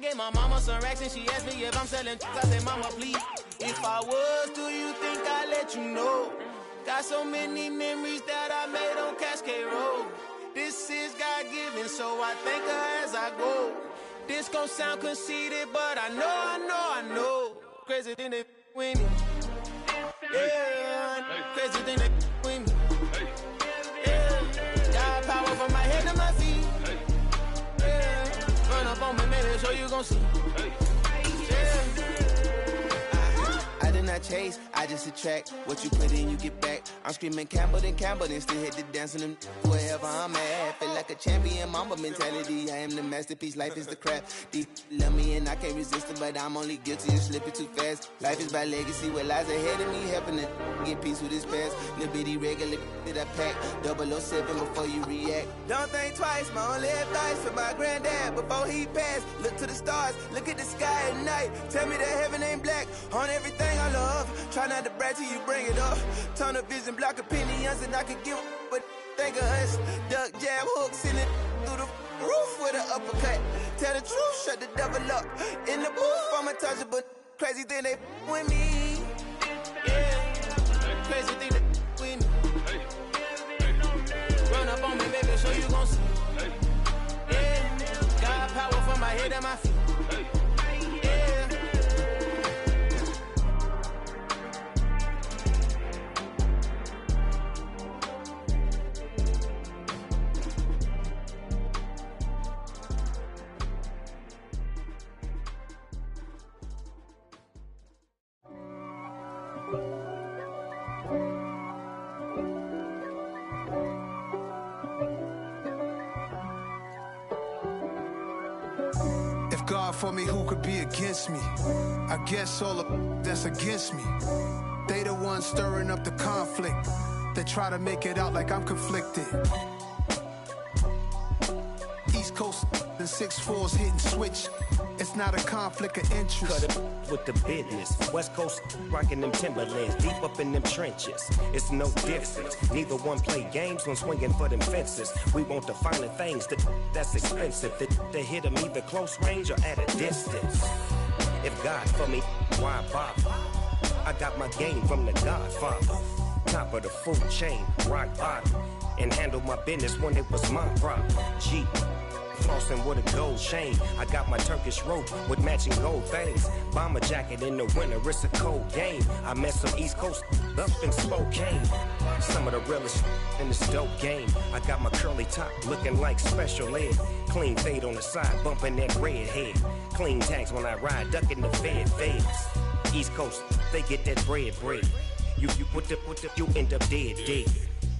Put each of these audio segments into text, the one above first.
gave my mama some racks and she asked me if I'm selling. I said, mama, please. If I was, do you think I'd let you know? Got so many memories that I made on Cascade Road. This is God-given, so I thank her as I go. This gon' sound conceited, but I know. Crazy thing they with me. Yeah, crazy thing they with me. Yeah, got power from my head to my feet. Yeah, run up on me, maybe, so you gon' see. Yeah. I did not chase, I just attract. What you put in, you get back. I'm screaming Campbell, then still hit the dancing them wherever I'm at. Feel like a champion, mamba mentality. I am the masterpiece, life is the crap. Deep love me and I can't resist it, but I'm only guilty of slipping too fast. Life is by legacy, what lies ahead of me, helping to get peace with this past. Little bitty regular that I pack, 007 before you react. Don't think twice, my only advice for my granddad before he passed. Look to the stars, look at the sky at night. Tell me that heaven ain't black on everything I love. Try not to brag till you bring it up. Tunnel vision, block opinions, and I could give but think of us. Duck, jab, hooks in it through the roof with an uppercut. Tell the truth, shut the devil up. In the booth, I'm untouchable. Crazy thing they with me. Yeah, crazy thing they with me. Run up on me, baby, so you gon' see. Yeah, got power from my head and my feet. God for me, who could be against me? I guess all of that's against me. They the ones stirring up the conflict. They try to make it out like I'm conflicted. East Coast and 6'4s hitting switch. It's not a conflict of interest. Cut it with the business. West Coast rocking them Timberlands, deep up in them trenches. It's no difference. Neither one play games when swinging for them fences. We want the finer things that's expensive. That hit them either close range or at a distance. If God for me, why bother? I got my game from the Godfather. Top of the food chain, rock bottom. And handle my business when it was my problem. G. Flossing with a gold chain. I got my Turkish rope with matching gold things. Bomber jacket in the winter, it's a cold game. I met some East Coast up in Spokane. Some of the realest in this dope game. I got my curly top looking like special ed. Clean fade on the side, bumping that red head. Clean tags when I ride, ducking the feds. East Coast, they get that bread. You put the, you end up dead.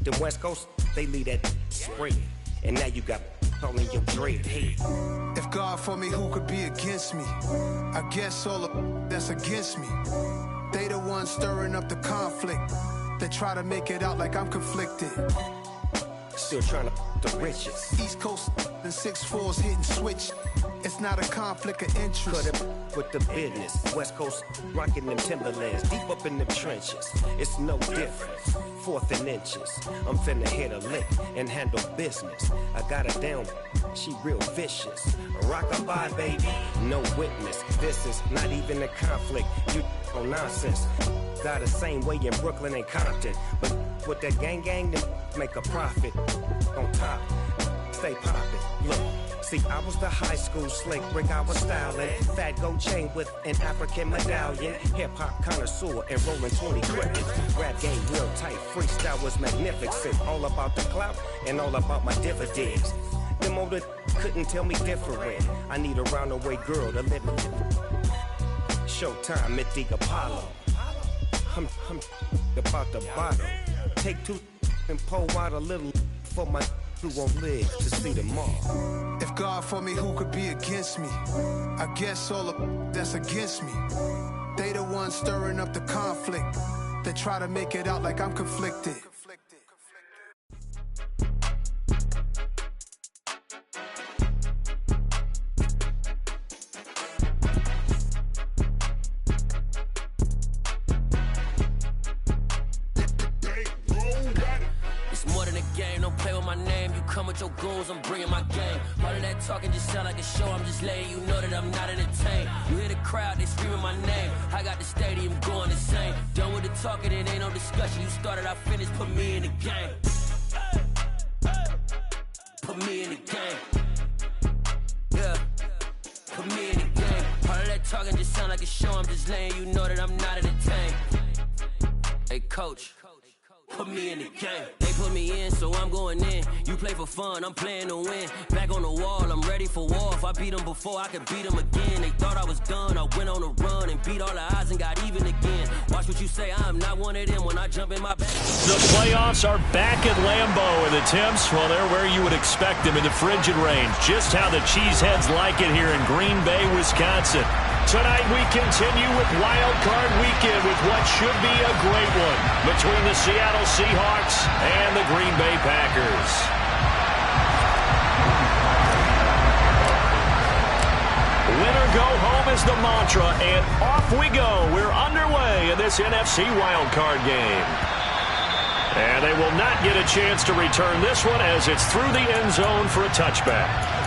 The West Coast, they leave that spread. And now you got all in your dread head. If God for me, who could be against me? I guess all of that's against me. They the ones stirring up the conflict. They try to make it out like I'm conflicted. Still trying to the riches. East Coast and 6'4s hitting switch. It's not a conflict of interest. Cut it with the business. West Coast rocking them Timberlands, deep up in them trenches. It's no difference. 4th and inches. I'm finna hit a lick and handle business. I got her down, she real vicious. Rock-a-bye, baby, no witness. This is not even a conflict. You on nonsense. Got the same way in Brooklyn and Compton. But with that gang, then make a profit. On top, stay poppin'. Look. See, I was the high school slick brick, I was styling. Fat gold chain with an African medallion. Hip-hop connoisseur and rolling 20 crickets. Rap game real tight, freestyle was magnificent. All about the clout and all about my dividends. Them older couldn't tell me different. I need a roundaway girl to let me. Showtime at the Apollo. I'm about the bottom. Take 2 and pour out a little for my who won't live to see them all. If God for me, who could be against me? I guess all of that's against me. They the ones stirring up the conflict. They try to make it out like I'm conflicted. come with your goons, I'm bringing my game. All of that talking just sound like a show, I'm just letting you know that I'm not entertained. You hear the crowd, they screaming my name. I got the stadium going insane. Done with the talking, it ain't no discussion. You started, I finished, put me in the game. Put me in the game. Yeah. Put me in the game. All of that talking just sound like a show, I'm just letting you know that I'm not entertained. Hey, coach. Put me in the game. They put me in, so I'm going in. You play for fun, I'm playing to win. Back on the wall, I'm ready for war. If I beat them before, I could beat them again. They thought I was done, I went on a run and beat all the odds and got even again. Watch what you say, I'm not one of them when I jump in my back. The playoffs are back at Lambeau, and the temps, well, they're where you would expect them in the frigid rain. Just how the Cheeseheads like it here in Green Bay, Wisconsin. Tonight we continue with Wild Card Weekend with what should be a great one between the Seattle Seahawks and the Green Bay Packers. Win or go home is the mantra, and off we go. We're underway in this NFC Wild Card game. And they will not get a chance to return this one as it's through the end zone for a touchback.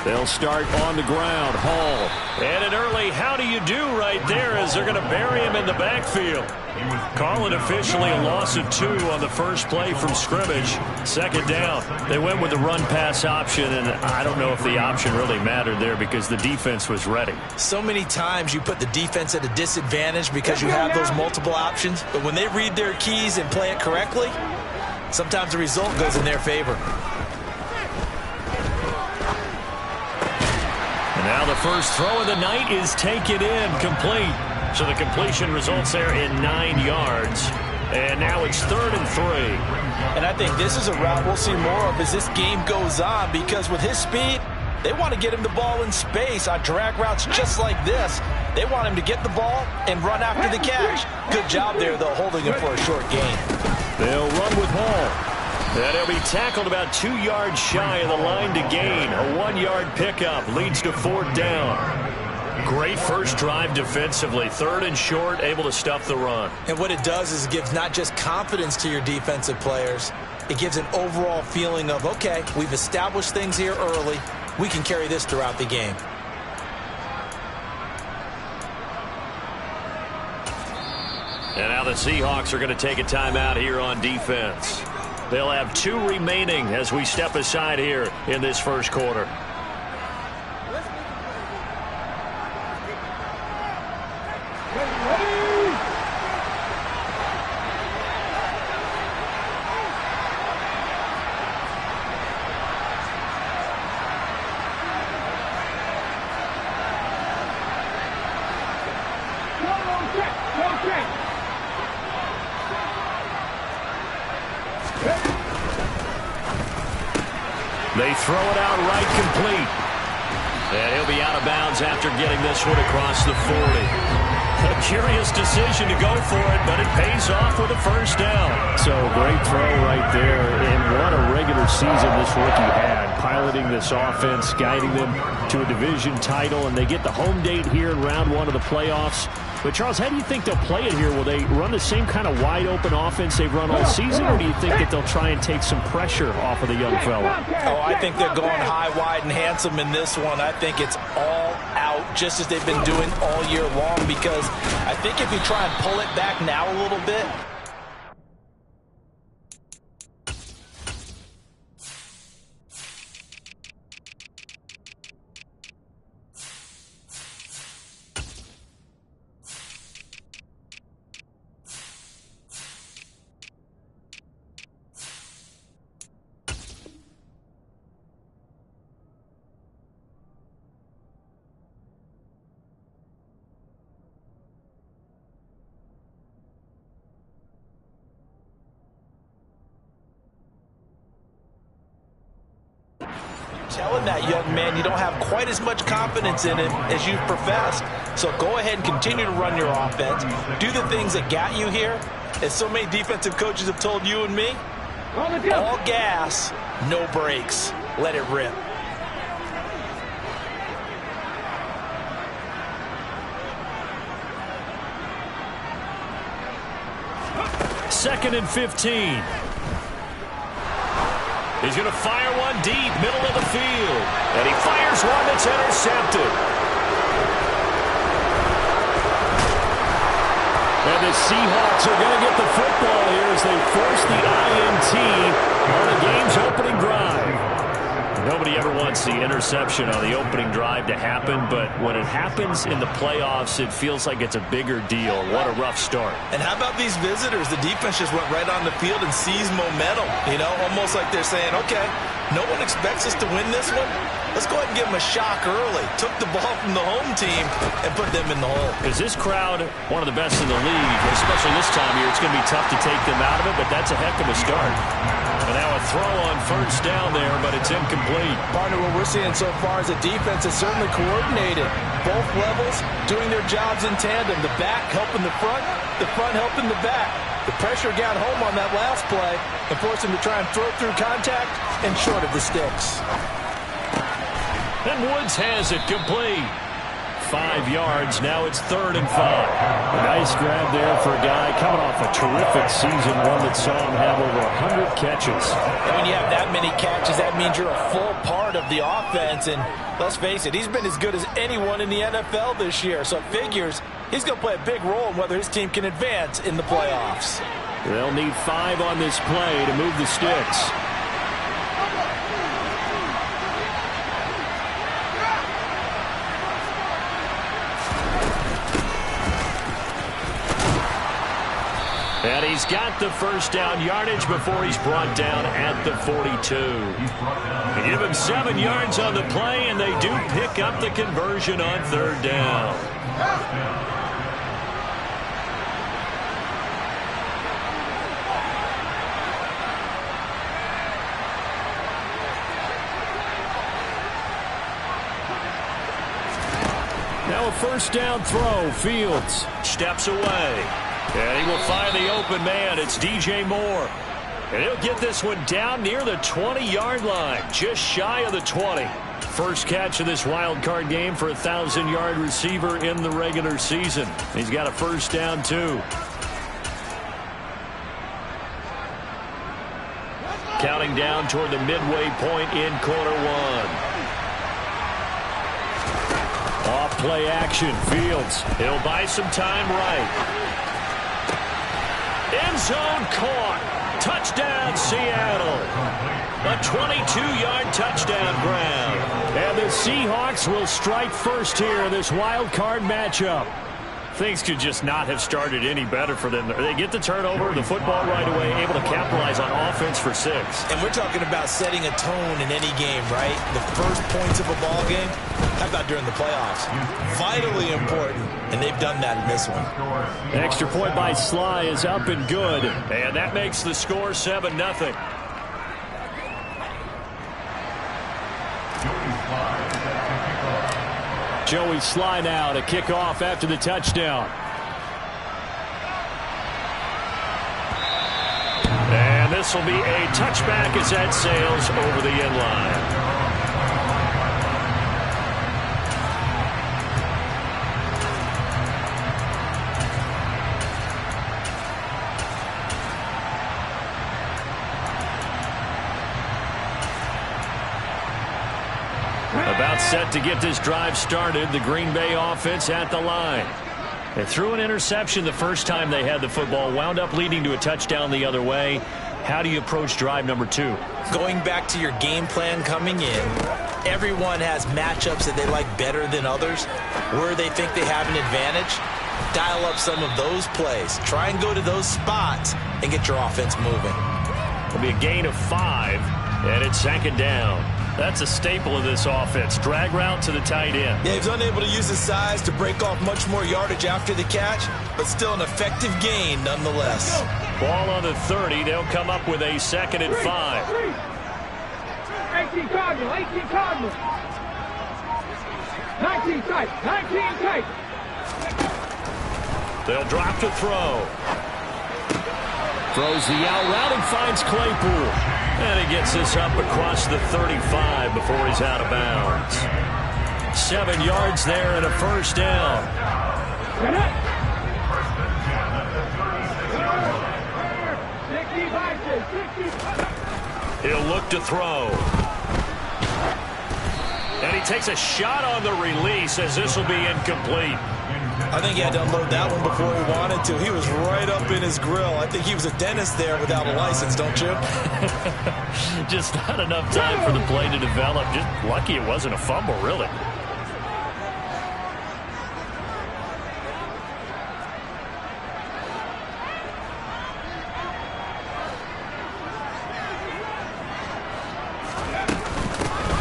They'll start on the ground. Hall. And an early how do you do right there as they're going to bury him in the backfield. Call it officially a loss of 2 on the first play from scrimmage. Second down. They went with the run-pass option, and I don't know if the option really mattered there because the defense was ready. So many times you put the defense at a disadvantage because you have those multiple options, but when they read their keys and play it correctly, sometimes the result goes in their favor. Now the first throw of the night is taken in, complete. So the completion results there in 9 yards. And now it's 3rd and 3. And I think this is a route we'll see more of as this game goes on, because with his speed, they want to get him the ball in space on drag routes just like this. They want him to get the ball and run after the catch. Good job there, though, holding him for a short gain. They'll run with Hall. And he'll be tackled about 2 yards shy of the line to gain. A 1-yard pickup leads to 4th down. Great first drive defensively. 3rd and short, able to stuff the run. And what it does is it gives not just confidence to your defensive players, it gives an overall feeling of, okay, we've established things here early. We can carry this throughout the game. And now the Seahawks are going to take a timeout here on defense. They'll have 2 remaining as we step aside here in this first quarter. They throw it out right complete. And he'll be out of bounds after getting this one across the 40. A curious decision to go for it, but it pays off with a first down. So great throw right there, and what a regular season this rookie had, piloting this offense, guiding them to a division title, and they get the home date here in round 1 of the playoffs. But, Charles, how do you think they'll play it here? Will they run the same kind of wide-open offense they've run all season, or do you think that they'll try and take some pressure off of the young fella? Oh, I think they're going high, wide, and handsome in this one. I think it's all out, just as they've been doing all year long, because I think if you try and pull it back now a little bit, telling that young man you don't have quite as much confidence in him as you've professed. So go ahead and continue to run your offense. Do the things that got you here. As so many defensive coaches have told you and me, all gas, no brakes. Let it rip. Second and 15. He's going to fire one deep, middle of the field. And he fires one that's intercepted. And the Seahawks are going to get the football here as they force the INT on the game's opening drive. Nobody ever wants the interception on the opening drive to happen, but when it happens in the playoffs, it feels like it's a bigger deal. What a rough start. And how about these visitors? The defense just went right on the field and seized momentum. You know, almost like they're saying, okay, no one expects us to win this one. Let's go ahead and give them a shock early. Took the ball from the home team and put them in the hole. Is this crowd one of the best in the league? Especially this time of year, it's going to be tough to take them out of it, but that's a heck of a start. And now a throw on first down there, but it's incomplete. Partner, what we're seeing so far is the defense is certainly coordinated. Both levels doing their jobs in tandem. The back helping the front helping the back. The pressure got home on that last play and forced him to try and throw through contact and short of the sticks. And Woods has it complete. 5 yards. Now it's 3rd and 5. A nice grab there for a guy coming off a terrific season, one that saw him have over 100 catches. And when you have that many catches, that means you're a full part of the offense. And let's face it, he's been as good as anyone in the NFL this year. So it figures he's going to play a big role in whether his team can advance in the playoffs. They'll need 5 on this play to move the sticks. And he's got the first down yardage before he's brought down at the 42. They give him 7 yards on the play, and they do pick up the conversion on 3rd down. Now a first down throw. Fields steps away. And he will find the open man. It's DJ Moore. And he'll get this one down near the 20-yard line, just shy of the 20. First catch of this wild card game for a 1,000-yard receiver in the regular season. He's got a first down, too. Counting down toward the midway point in quarter 1. Off play action. Fields. He'll buy some time right. End zone caught. Touchdown, Seattle. A 22-yard touchdown grab. And the Seahawks will strike first here in this wild card matchup. Things could just not have started any better for them. They get the turnover, the football right away, able to capitalize on offense for 6. And we're talking about setting a tone in any game, right? The first points of a ball game. How about during the playoffs? Vitally important, and they've done that in this one. Extra point by Sly is up and good. And that makes the score 7-0. Joey Sly now to kick off after the touchdown. And this will be a touchback as that sails over the end line. About set to get this drive started. The Green Bay offense at the line. They threw an interception the first time they had the football, wound up leading to a touchdown the other way. How do you approach drive number 2? Going back to your game plan coming in, everyone has matchups that they like better than others. Where they think they have an advantage, dial up some of those plays. Try and go to those spots and get your offense moving. It'll be a gain of 5, and it's 2nd down. That's a staple of this offense. Drag route to the tight end. Yeah, he's unable to use his size to break off much more yardage after the catch, but still an effective gain nonetheless. Ball on the 30. They'll come up with a 2nd and 5. 18 Cardinal, 18 Cardinal. 19 tight, 19 tight. They'll drop to throw. Throws the out route and finds Claypool. And he gets this up across the 35 before he's out of bounds. 7 yards there and a first down. He'll look to throw. And he takes a shot on the release as this will be incomplete. I think he had to unload that one before he wanted to. He was right up in his grill. I think he was a dentist there without a license, don't you? Just not enough time for the play to develop. Just lucky it wasn't a fumble, really.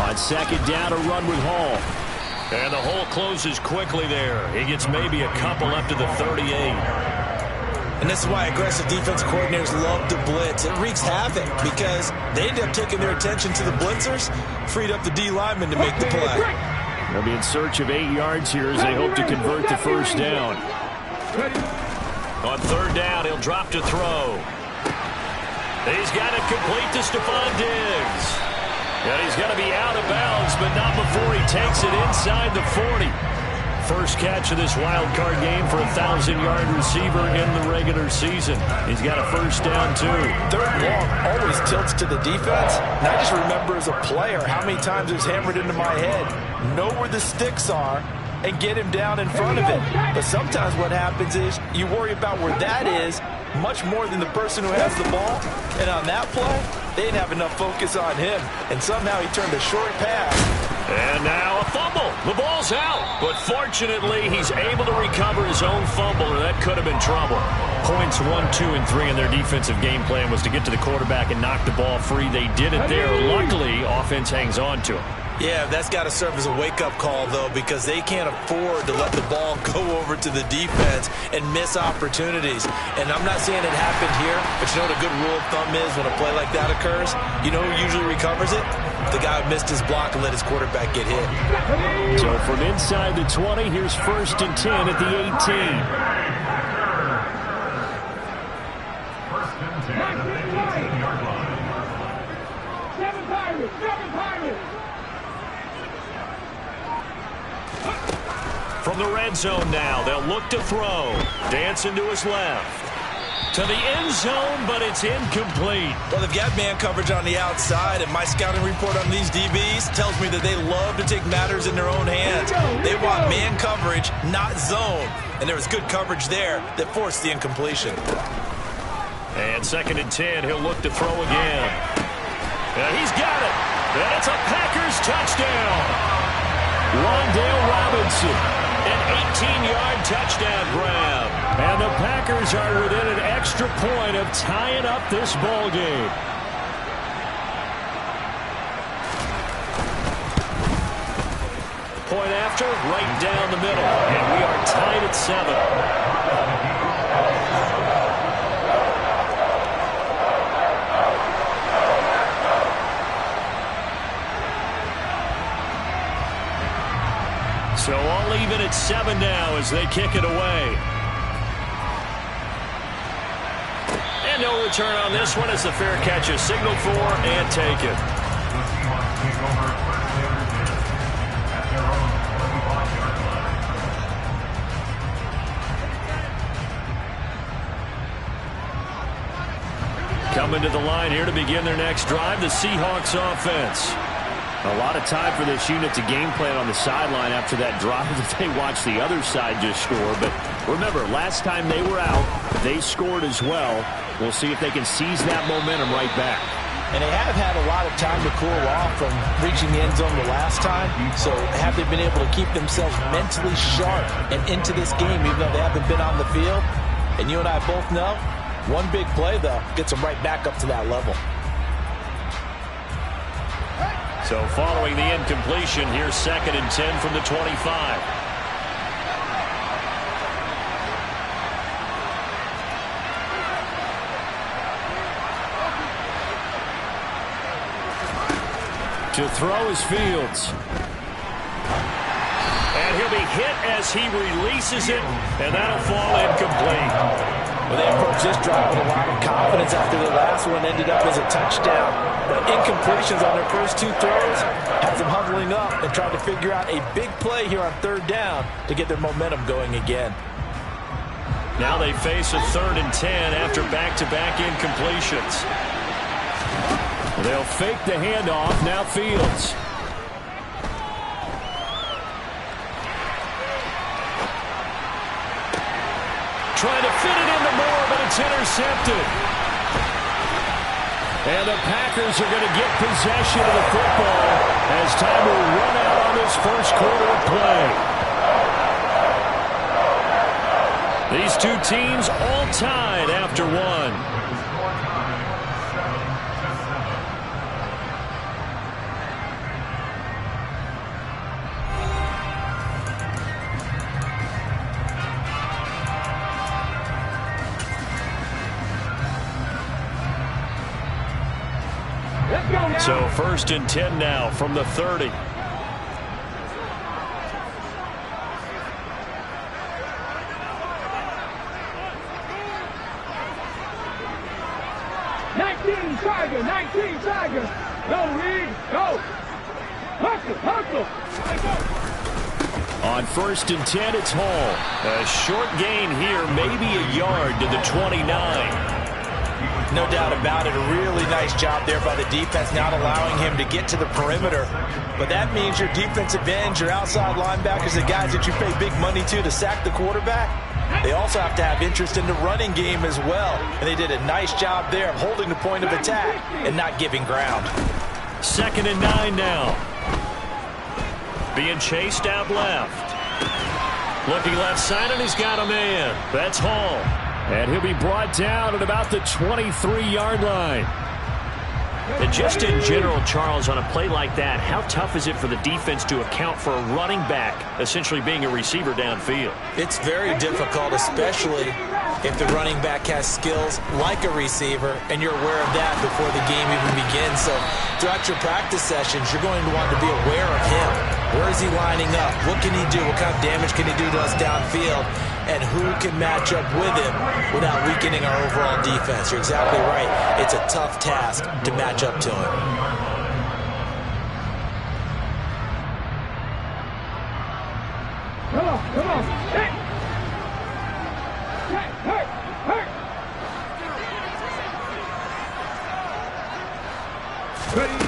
On second down, a run with Hall. And the hole closes quickly there. He gets maybe a couple up to the 38. And this is why aggressive defense coordinators love to blitz. It wreaks havoc because they end up taking their attention to the blitzers, freed up the D lineman to make the play. They'll be in search of 8 yards here as they hope to convert the first down. On third down, he'll drop to throw. He's got it complete to Stephon Diggs. And he's going to be out of bounds, but not before he takes it inside the 40. First catch of this wild card game for a 1,000-yard receiver in the regular season. He's got a first down, too. Third and long always tilts to the defense. And I just remember as a player how many times it was hammered into my head. Know where the sticks are and get him down in front of it. But sometimes what happens is you worry about where that is much more than the person who has the ball. And on that play, they didn't have enough focus on him. And somehow he turned a short pass. And now a fumble. The ball's out. But fortunately, he's able to recover his own fumble, or that could have been trouble. Points 1, 2, and 3 in their defensive game plan was to get to the quarterback and knock the ball free. They did it there. Luckily, offense hangs on to him. Yeah, that's got to serve as a wake-up call, though, because they can't afford to let the ball go over to the defense and miss opportunities. And I'm not saying it happened here, but you know what a good rule of thumb is when a play like that occurs? You know who usually recovers it? The guy who missed his block and let his quarterback get hit. So from inside the 20, here's first and 10 at the 18. From the red zone now, they'll look to throw. Dancing to his left. To the end zone, but it's incomplete. Well, they've got man coverage on the outside, and my scouting report on these DBs tells me that they love to take matters in their own hands. They want man coverage, not zone. And there was good coverage there that forced the incompletion. And second and 10, he'll look to throw again. And he's got it. And it's a Packers touchdown. Wan'Dale Robinson. An 18-yard touchdown grab. And the Packers are within an extra point of tying up this ball game. Point after, right down the middle. And we are tied at 7. So all even at 7 now as they kick it away. And no return on this one as the fair catch is signaled for and taken. Coming to the line here to begin their next drive, the Seahawks offense. A lot of time for this unit to game plan on the sideline after that drive that they watched the other side just score. But remember, last time they were out, they scored as well. We'll see if they can seize that momentum right back. And they have had a lot of time to cool off from reaching the end zone the last time. So have they been able to keep themselves mentally sharp and into this game even though they haven't been on the field? And you and I both know, one big play, though, gets them right back up to that level. So following the incompletion, here's second and 10 from the 25. To throw is Fields. And he'll be hit as he releases it, and that'll fall incomplete. Well, they approached this drive with a lot of confidence after the last one ended up as a touchdown. But incompletions on their first two throws has them huddling up and trying to figure out a big play here on third down to get their momentum going again. Now they face a 3rd and 10 after back-to-back incompletions. They'll fake the handoff. Now Fields. Trying to fit it into Moore, but it's intercepted. And the Packers are going to get possession of the football as time will run out on this first quarter of play. These two teams all tied after one. So 1st and 10 now from the 30. Tiger. Go, Reed. Go. Hustle. On 1st and 10, it's Hall. A short gain here, maybe a yard to the 29. No doubt about it. A really nice job there by the defense, not allowing him to get to the perimeter. But that means your defensive ends, your outside linebackers, the guys that you pay big money to sack the quarterback, they also have to have interest in the running game as well. And they did a nice job there of holding the point of attack and not giving ground. 2nd and 9 now. Being chased out left. Looking left side, and he's got a man. That's Hall. And he'll be brought down at about the 23-yard line. And just in general, Charles, on a play like that, how tough is it for the defense to account for a running back essentially being a receiver downfield? It's very difficult, especially if the running back has skills like a receiver, and you're aware of that before the game even begins. So throughout your practice sessions, you're going to want to be aware of him. Where is he lining up? What can he do? What kind of damage can he do to us downfield? And who can match up with him without weakening our overall defense? You're exactly right. It's a tough task to match up to him. Come on. Hey. Ready.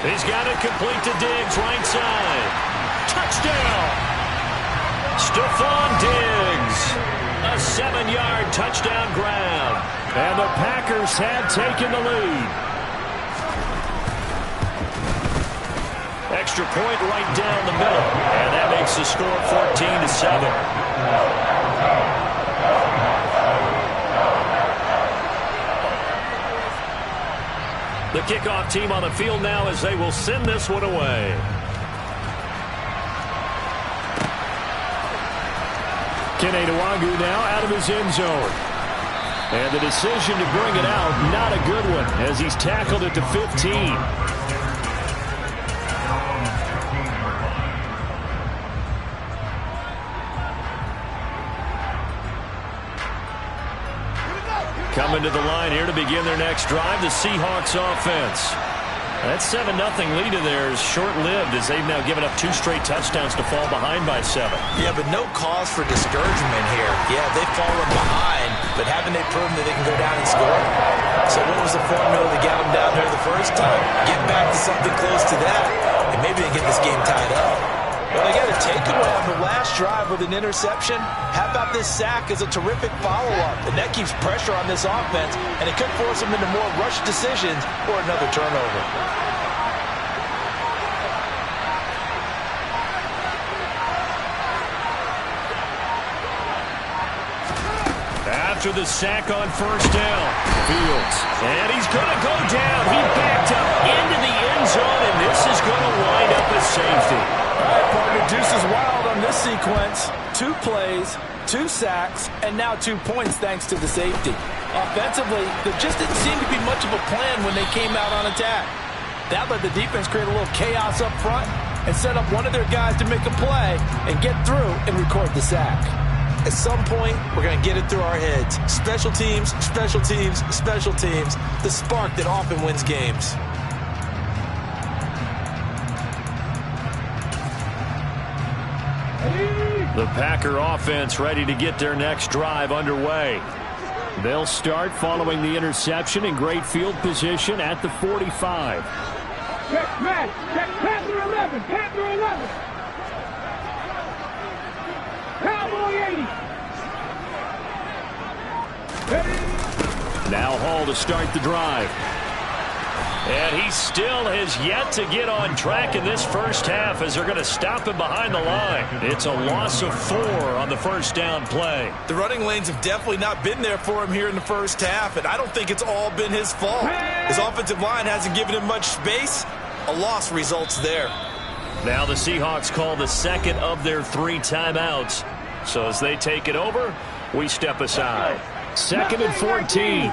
He's got it complete to Diggs, right side. Touchdown! Stephon Diggs, a 7-yard touchdown grab. And the Packers have taken the lead. Extra point right down the middle. And that makes the score 14-7. The kickoff team on the field now as they will send this one away. Kene Nwangwu now out of his end zone. And the decision to bring it out, not a good one, as he's tackled at the 15. Coming to the line here to begin their next drive, the Seahawks offense. That 7-0 lead of theirs short-lived as they've now given up 2 straight touchdowns to fall behind by 7. Yeah, but no cause for discouragement here. Yeah, they've fallen behind, but haven't they proven that they can go down and score? So what was the formula that got them down there the first time? Get back to something close to that, and maybe they get this game tied up. Well, they got a takeaway on the last drive with an interception. How about this sack as a terrific follow-up? And that keeps pressure on this offense, and it could force them into more rush decisions or another turnover. At after the sack on first down. Fields. And he's going to go down. He backed up into the end zone, and this is going to wind up a safety. All right, partner, deuce is wild on this sequence. 2 plays, 2 sacks, and now 2 points thanks to the safety. Offensively, there just didn't seem to be much of a plan when they came out on attack. That let the defense create a little chaos up front and set up one of their guys to make a play and get through and record the sack. At some point, we're going to get it through our heads. Special teams, special teams, special teams. The spark that often wins games. The Packer offense ready to get their next drive underway. They'll start following the interception in great field position at the 45. Check, man. Check, Panther 11. Panther 11. Cowboy 80. Now Hall to start the drive. And he still has yet to get on track in this first half as they're going to stop him behind the line. It's a loss of 4 on the first down play. The running lanes have definitely not been there for him here in the first half, and I don't think it's all been his fault. His offensive line hasn't given him much space. A loss results there. Now the Seahawks call the second of their 3 timeouts. So as they take it over, we step aside. 2nd and 14.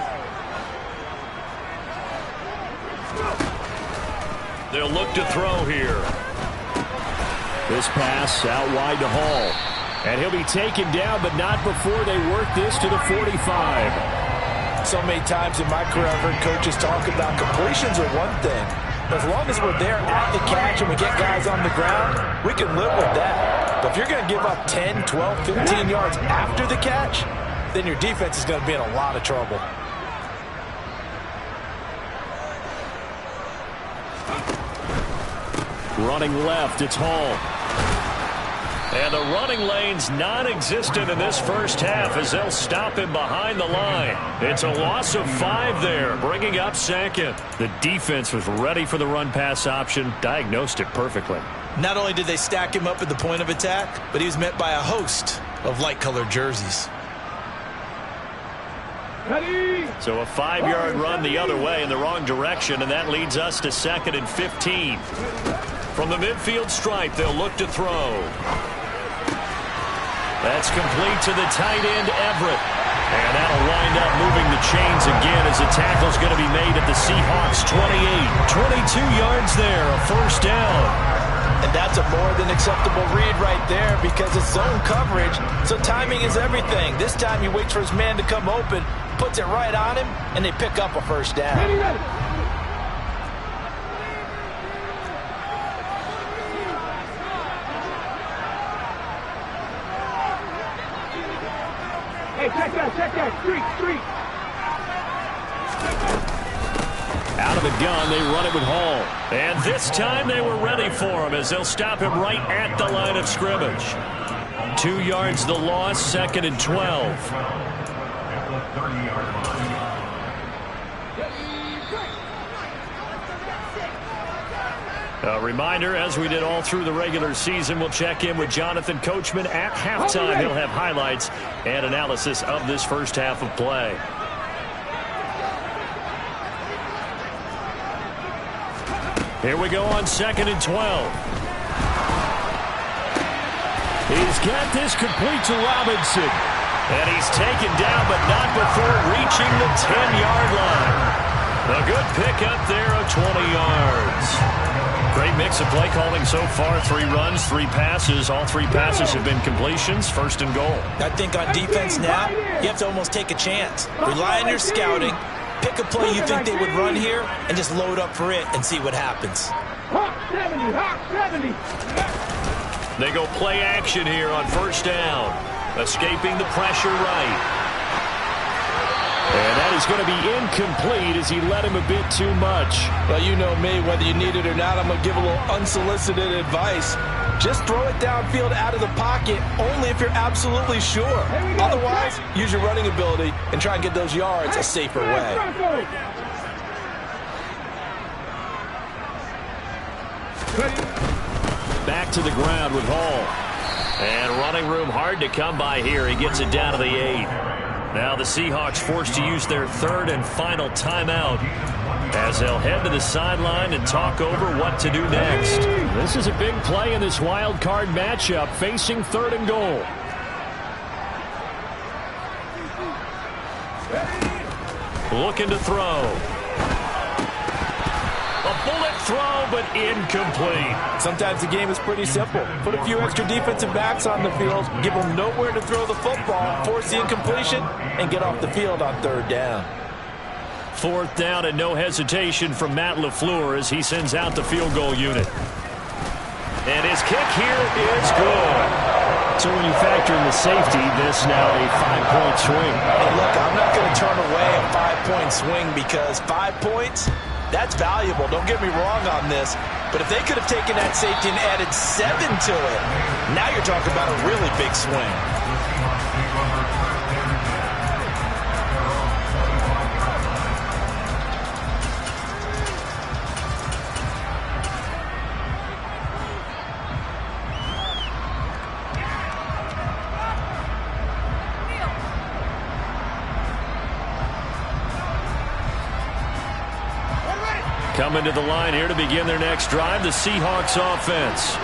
They'll look to throw here. This pass out wide to Hall. And he'll be taken down, but not before they work this to the 45. So many times in my career I've heard coaches talk about completions are one thing. As long as we're there at the catch and we get guys on the ground, we can live with that. But if you're going to give up 10, 12, 15 yards after the catch, then your defense is going to be in a lot of trouble. Running left, it's Hall. And the running lane's non-existent in this first half as they'll stop him behind the line. It's a loss of 5 there, bringing up 2nd. The defense was ready for the run-pass option, diagnosed it perfectly. Not only did they stack him up at the point of attack, but he was met by a host of light-colored jerseys. So a 5-yard run the other way in the wrong direction, and that leads us to 2nd and 15. From the midfield stripe, they'll look to throw. That's complete to the tight end, Everett. And that'll wind up moving the chains again as the tackle's going to be made at the Seahawks 28. 22 yards there, a first down. And that's a more than acceptable read right there because it's zone coverage, so timing is everything. This time he waits for his man to come open, puts it right on him, and they pick up a first down. Hey, check that, street. Out of the gun, they run it with Hall. And this time they were ready for him as they'll stop him right at the line of scrimmage. 2 yards the loss, 2nd and 12. A reminder, as we did all through the regular season, we'll check in with Jonathan Coachman at halftime. He'll have highlights and analysis of this first half of play. Here we go on 2nd and 12. He's got this complete to Robinson. And he's taken down, but not before reaching the 10-yard line. A good pickup there of 20 yards. Great mix of play calling so far. 3 runs, 3 passes. All 3 passes have been completions. 1st and goal. I think on defense now, you have to almost take a chance. Rely on your scouting. Pick a play you think they would run here and just load up for it and see what happens. Hawk 70, Hawk 70. They go play action here on first down. Escaping the pressure right. And that is going to be incomplete as he let him a bit too much. Well, you know me, whether you need it or not, I'm going to give a little unsolicited advice. Just throw it downfield out of the pocket only if you're absolutely sure. Otherwise, use your running ability and try and get those yards a safer way. Back to the ground with Hall. And running room hard to come by here. He gets it down to the 8. Now the Seahawks forced to use their third and final timeout as they'll head to the sideline and talk over what to do next. This is a big play in this wild card matchup, facing 3rd and goal. Looking to throw. A bullet throw, but incomplete. Sometimes the game is pretty simple. Put a few extra defensive backs on the field, give them nowhere to throw the football, force the incompletion, and get off the field on 3rd down. 4th down and no hesitation from Matt LaFleur as he sends out the field goal unit. And his kick here is good. So when you factor in the safety, this now a 5-point swing. Hey, look, I'm not going to turn away a 5-point swing because 5 points, that's valuable. Don't get me wrong on this. But if they could have taken that safety and added 7 to it, now you're talking about a really big swing. Coming to the line here to begin their next drive, the Seahawks offense.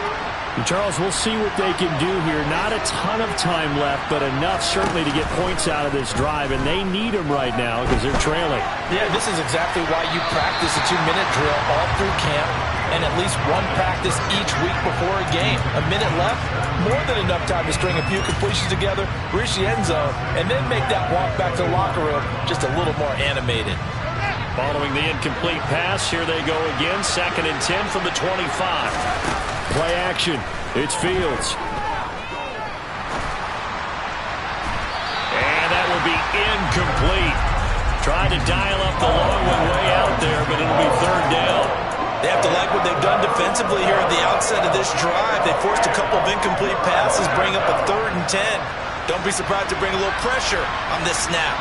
And Charles, we'll see what they can do here. Not a ton of time left, but enough certainly to get points out of this drive, and they need them right now because they're trailing. Yeah, this is exactly why you practice a 2-minute drill all through camp and at least one practice each week before a game. A minute left, more than enough time to string a few completions together, reach the end zone, and then make that walk back to the locker room just a little more animated. Following the incomplete pass, here they go again. 2nd and 10 from the 25. Play action. It's Fields. And that will be incomplete. Tried to dial up the long one way out there, but it'll be 3rd down. They have to like what they've done defensively here at the outset of this drive. They forced a couple of incomplete passes, bring up a 3rd and 10. Don't be surprised to bring a little pressure on this snap.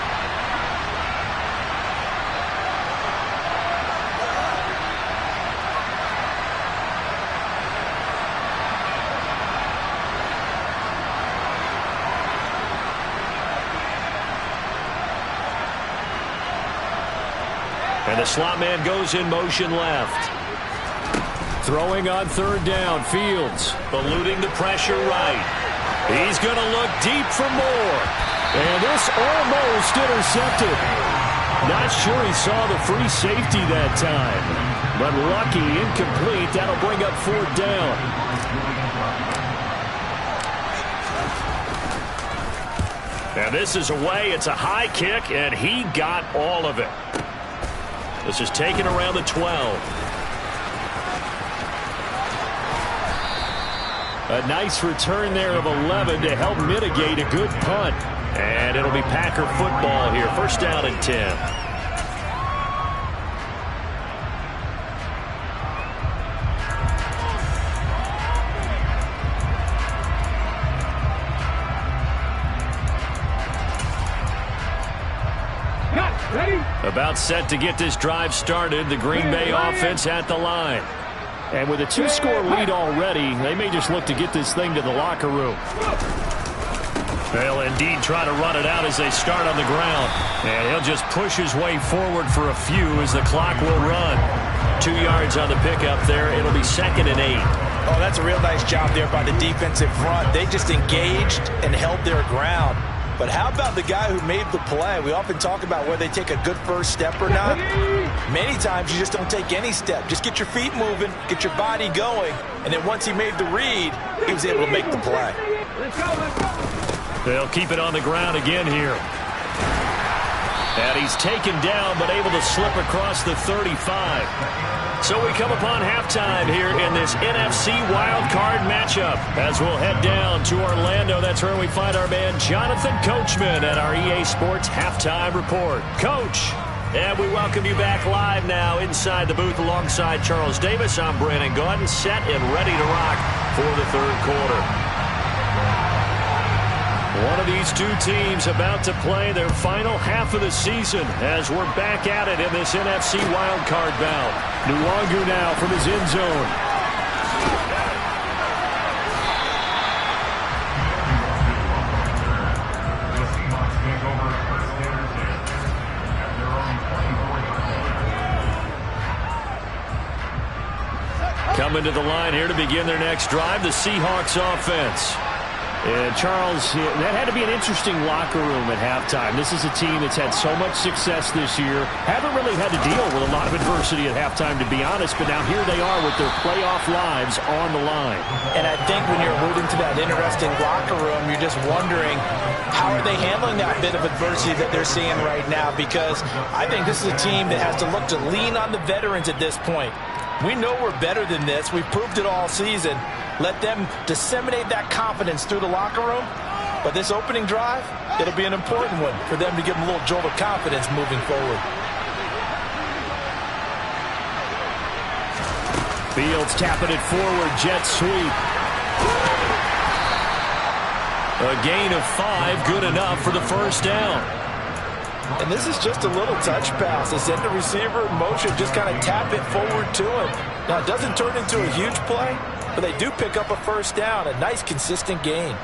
And the slot man goes in motion left. Throwing on 3rd down, Fields. Eluding the pressure right. He's going to look deep for more. And this almost intercepted. Not sure he saw the free safety that time. But lucky, incomplete. That'll bring up 4th down. And this is away. It's a high kick, and he got all of it. This is taken around the 12. A nice return there of 11 to help mitigate a good punt. And it'll be Packer football here. 1st down and 10. About set to get this drive started. The Green Bay offense at the line. And with a 2-score lead already, they may just look to get this thing to the locker room. They'll indeed try to run it out as they start on the ground. And he'll just push his way forward for a few as the clock will run. 2 yards on the pickup there. It'll be 2nd and 8. Oh, that's a real nice job there by the defensive front. They just engaged and held their ground. But how about the guy who made the play? We often talk about whether they take a good first step or not. Many times you just don't take any step. Just get your feet moving, get your body going, and then once he made the read, he was able to make the play. They'll keep it on the ground again here. And he's taken down but able to slip across the 35. So we come upon halftime here in this NFC wildcard matchup as we'll head down to Orlando. That's where we find our man Jonathan Coachman at our EA Sports Halftime Report. Coach, and we welcome you back live now inside the booth alongside Charles Davis. I'm Brandon Gaudin, set and ready to rock for the 3rd quarter. One of these two teams about to play their final half of the season as we're back at it in this NFC wildcard bout. Nwangu now from his end zone. Coming to the line here to begin their next drive, the Seahawks offense. And Charles, that had to be an interesting locker room at halftime. This is a team that's had so much success this year. Haven't really had to deal with a lot of adversity at halftime, to be honest. But now here they are with their playoff lives on the line. And I think when you're alluding to that interesting locker room, you're just wondering how are they handling that bit of adversity that they're seeing right now? Because I think this is a team that has to look to lean on the veterans at this point. We know we're better than this. We've proved it all season. Let them disseminate that confidence through the locker room. But this opening drive, it'll be an important one for them to give them a little jolt of confidence moving forward. Fields tapping it forward, jet sweep. A gain of 5, good enough for the first down. And this is just a little touch pass. They send the receiver in motion, just kind of tap it forward to him. Now, it doesn't turn into a huge play, but they do pick up a first down, a nice consistent gain.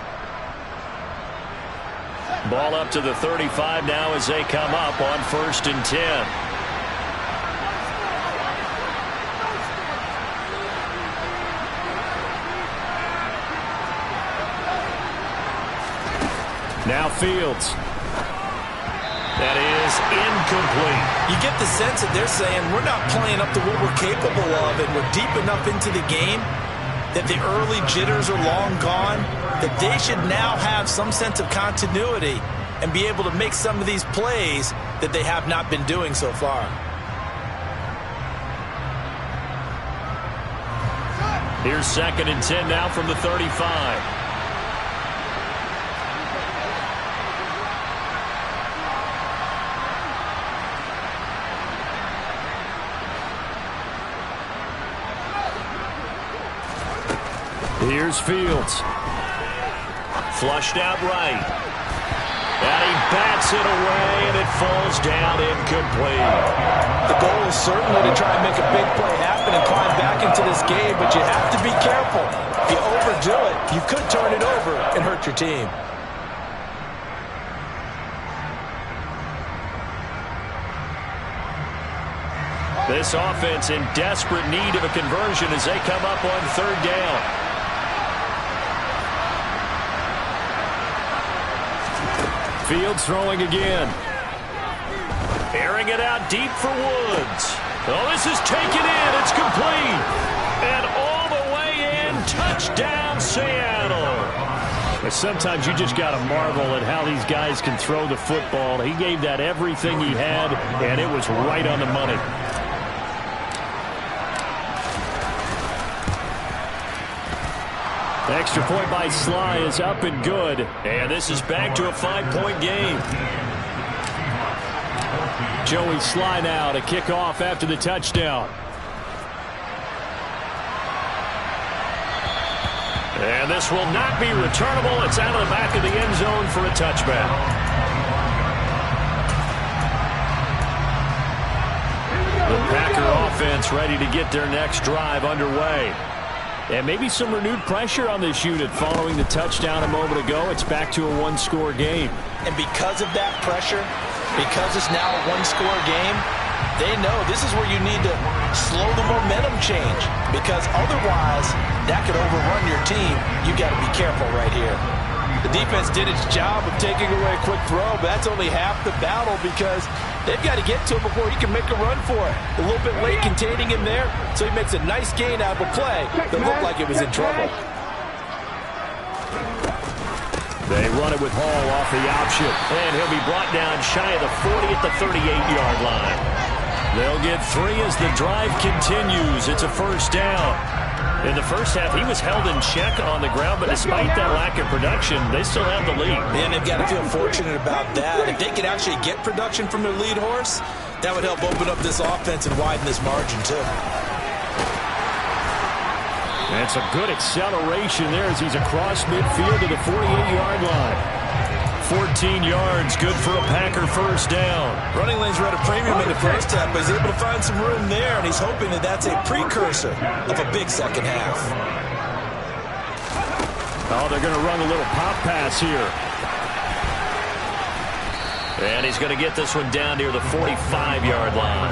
Ball up to the 35 now as they come up on 1st and 10. Now Fields. That is incomplete. You get the sense that they're saying we're not playing up to what we're capable of, and we're deep enough into the game that the early jitters are long gone, that they should now have some sense of continuity and be able to make some of these plays that they have not been doing so far. Here's 2nd and 10 now from the 35. Here's Fields. Flushed out right. And he bats it away, and it falls down incomplete. The goal is certainly to try and make a big play happen and climb back into this game, but you have to be careful. If you overdo it, you could turn it over and hurt your team. This offense in desperate need of a conversion as they come up on 3rd down. Fields throwing again. Airing it out deep for Woods. Oh, this is taken in. It's complete. And all the way in. Touchdown, Seattle. But sometimes you just got to marvel at how these guys can throw the football. He gave that everything he had, and it was right on the money. Extra point by Sly is up and good. And this is back to a 5-point game. Joey Sly now to kick off after the touchdown. And this will not be returnable. It's out of the back of the end zone for a touchback. The Packer offense ready to get their next drive underway. And maybe some renewed pressure on this unit following the touchdown a moment ago. It's back to a 1-score game. And because of that pressure, because it's now a 1-score game, they know this is where you need to slow the momentum change. Because otherwise, that could overrun your team. You got to be careful right here. The defense did its job of taking away a quick throw, but that's only half the battle because they've got to get to him before he can make a run for it. A little bit late containing him there, so he makes a nice gain out of a play that looked like it was in trouble. They run it with Hall off the option. And he'll be brought down shy of the 40 at the 38-yard line. They'll get 3 as the drive continues. It's a first down. In the first half, he was held in check on the ground, but despite that lack of production, they still have the lead. And they've got to feel fortunate about that. If they could actually get production from their lead horse, that would help open up this offense and widen this margin, too. That's a good acceleration there as he's across midfield to the 48-yard line. 14 yards, good for a Packer first down. Running lanes were at a premium in the first half, but he's able to find some room there, and he's hoping that that's a precursor of a big second half. Oh, they're going to run a little pop pass here. And he's going to get this one down near the 45-yard line.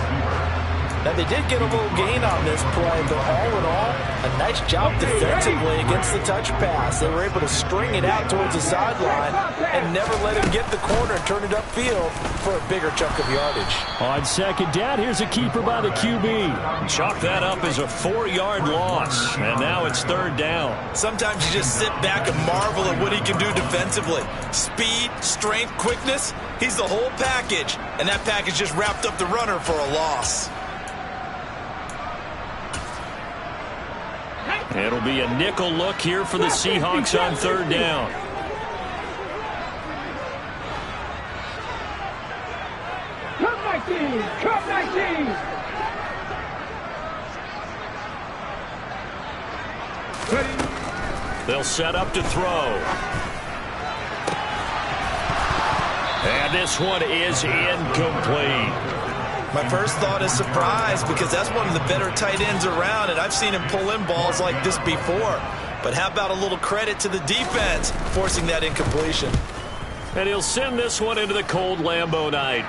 Now, they did get a little gain on this play, but all in all, a nice job defensively against the touch pass. They were able to string it out towards the sideline and never let him get the corner and turn it upfield for a bigger chunk of yardage. On second down, here's a keeper by the QB. Chalk that up as a 4-yard loss, and now it's third down. Sometimes you just sit back and marvel at what he can do defensively. Speed, strength, quickness, he's the whole package, and that package just wrapped up the runner for a loss. It'll be a nickel look here for the Seahawks on third down. Cut 19! Cut 19! They'll set up to throw. And this one is incomplete. My first thought is surprise because that's one of the better tight ends around, and I've seen him pull in balls like this before. But how about a little credit to the defense forcing that incompletion? And he'll send this one into the cold Lambeau night.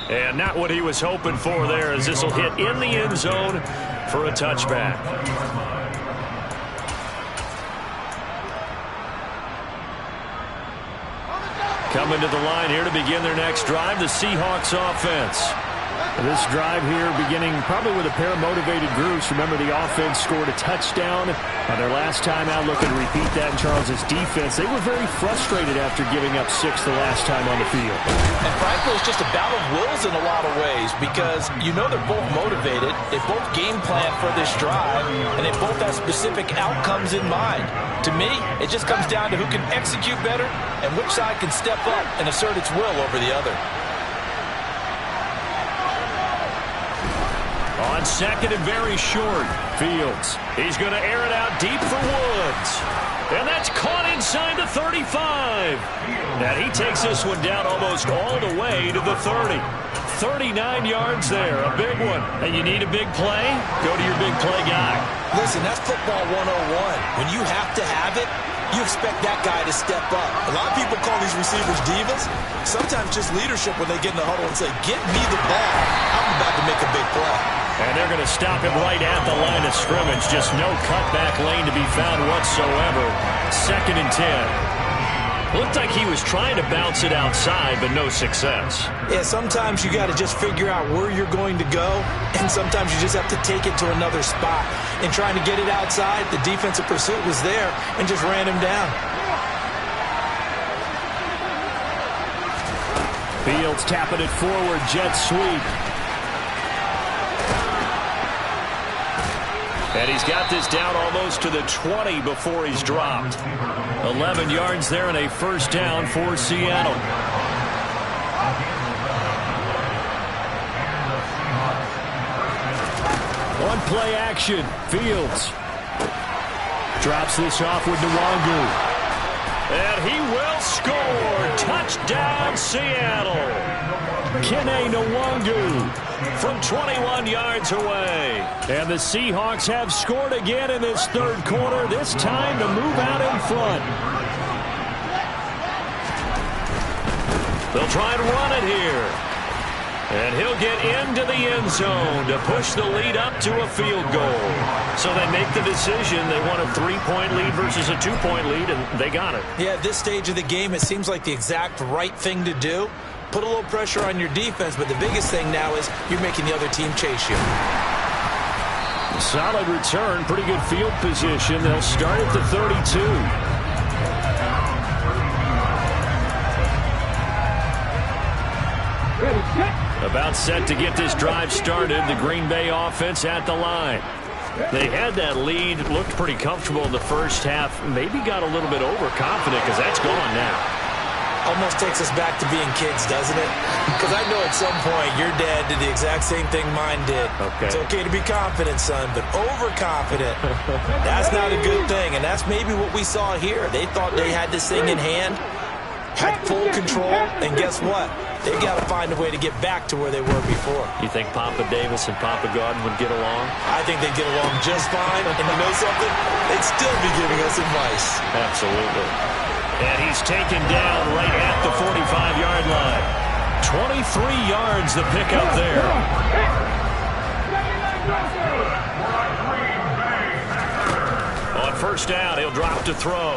And not what he was hoping for there, as this will hit in the end zone for a touchback. Coming to the line here to begin their next drive, the Seahawks offense. This drive here beginning probably with a pair of motivated groups. Remember, the offense scored a touchdown on their last time out, looking to repeat that in Charles's defense. They were very frustrated after giving up 6 the last time on the field. And frankly, it's just a battle of wills in a lot of ways because you know they're both motivated. They both game plan for this drive, and they both have specific outcomes in mind. To me, it just comes down to who can execute better and which side can step up and assert its will over the other. On second and very short, Fields. He's going to air it out deep for Woods. And that's caught inside the 35. And he takes this one down almost all the way to the 30. 39 yards there, a big one. And you need a big play? Go to your big play guy. Listen, that's football 101. When you have to have it, you expect that guy to step up. A lot of people call these receivers divas. Sometimes just leadership when they get in the huddle and say, get me the ball. I'm about to make a big play. And they're going to stop him right at the line of scrimmage. Just no cutback lane to be found whatsoever. Second and 10. Looked like he was trying to bounce it outside, but no success. Yeah, sometimes you got to just figure out where you're going to go, and sometimes you just have to take it to another spot. In trying to get it outside, the defensive pursuit was there and just ran him down. Fields tapping it forward, jet sweep. And he's got this down almost to the 20 before he's dropped. 11 yards there and a first down for Seattle. On play action, Fields drops this off with Nwangu. And he will score. Touchdown, Seattle. Kene Nwangu from 21 yards away. And the Seahawks have scored again in this third quarter, this time to move out in front. They'll try and run it here. And he'll get into the end zone to push the lead up to a field goal. So they make the decision. They want a 3-point lead versus a 2-point lead, and they got it. Yeah, at this stage of the game, it seems like the exact right thing to do. Put a little pressure on your defense, but the biggest thing now is you're making the other team chase you. Solid return, pretty good field position. They'll start at the 32. About set to get this drive started. The Green Bay offense at the line. They had that lead, looked pretty comfortable in the first half. Maybe got a little bit overconfident because that's gone now. Almost takes us back to being kids, doesn't it? Because I know at some point your dad did the exact same thing mine did. Okay. It's okay to be confident, son, but overconfident, that's not a good thing. And that's maybe what we saw here. They thought they had this thing in hand, had full control, and guess what? They got to find a way to get back to where they were before. You think Papa Davis and Papa Godwin would get along? I think they'd get along just fine. And you know something? They'd still be giving us advice. Absolutely. And he's taken down right at the 45-yard line. 23 yards the pickup there. On first down, he'll drop to throw.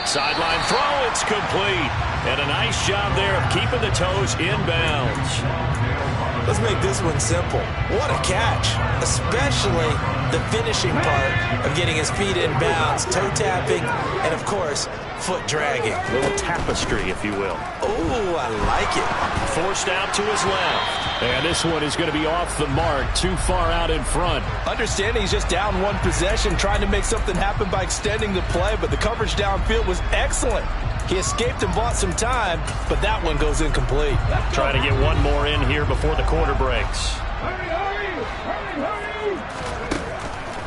Sideline throw, it's complete. And a nice job there of keeping the toes inbounds. Let's make this one simple. What a catch, especially the finishing part of getting his feet in bounds, toe tapping, and of course, foot dragging. A little tapestry, if you will. Oh, I like it. Forced out to his left. And this one is going to be off the mark, too far out in front. Understanding he's just down one possession, trying to make something happen by extending the play, but the coverage downfield was excellent. He escaped and bought some time, but that one goes incomplete. Trying to get one more in here before the quarter breaks.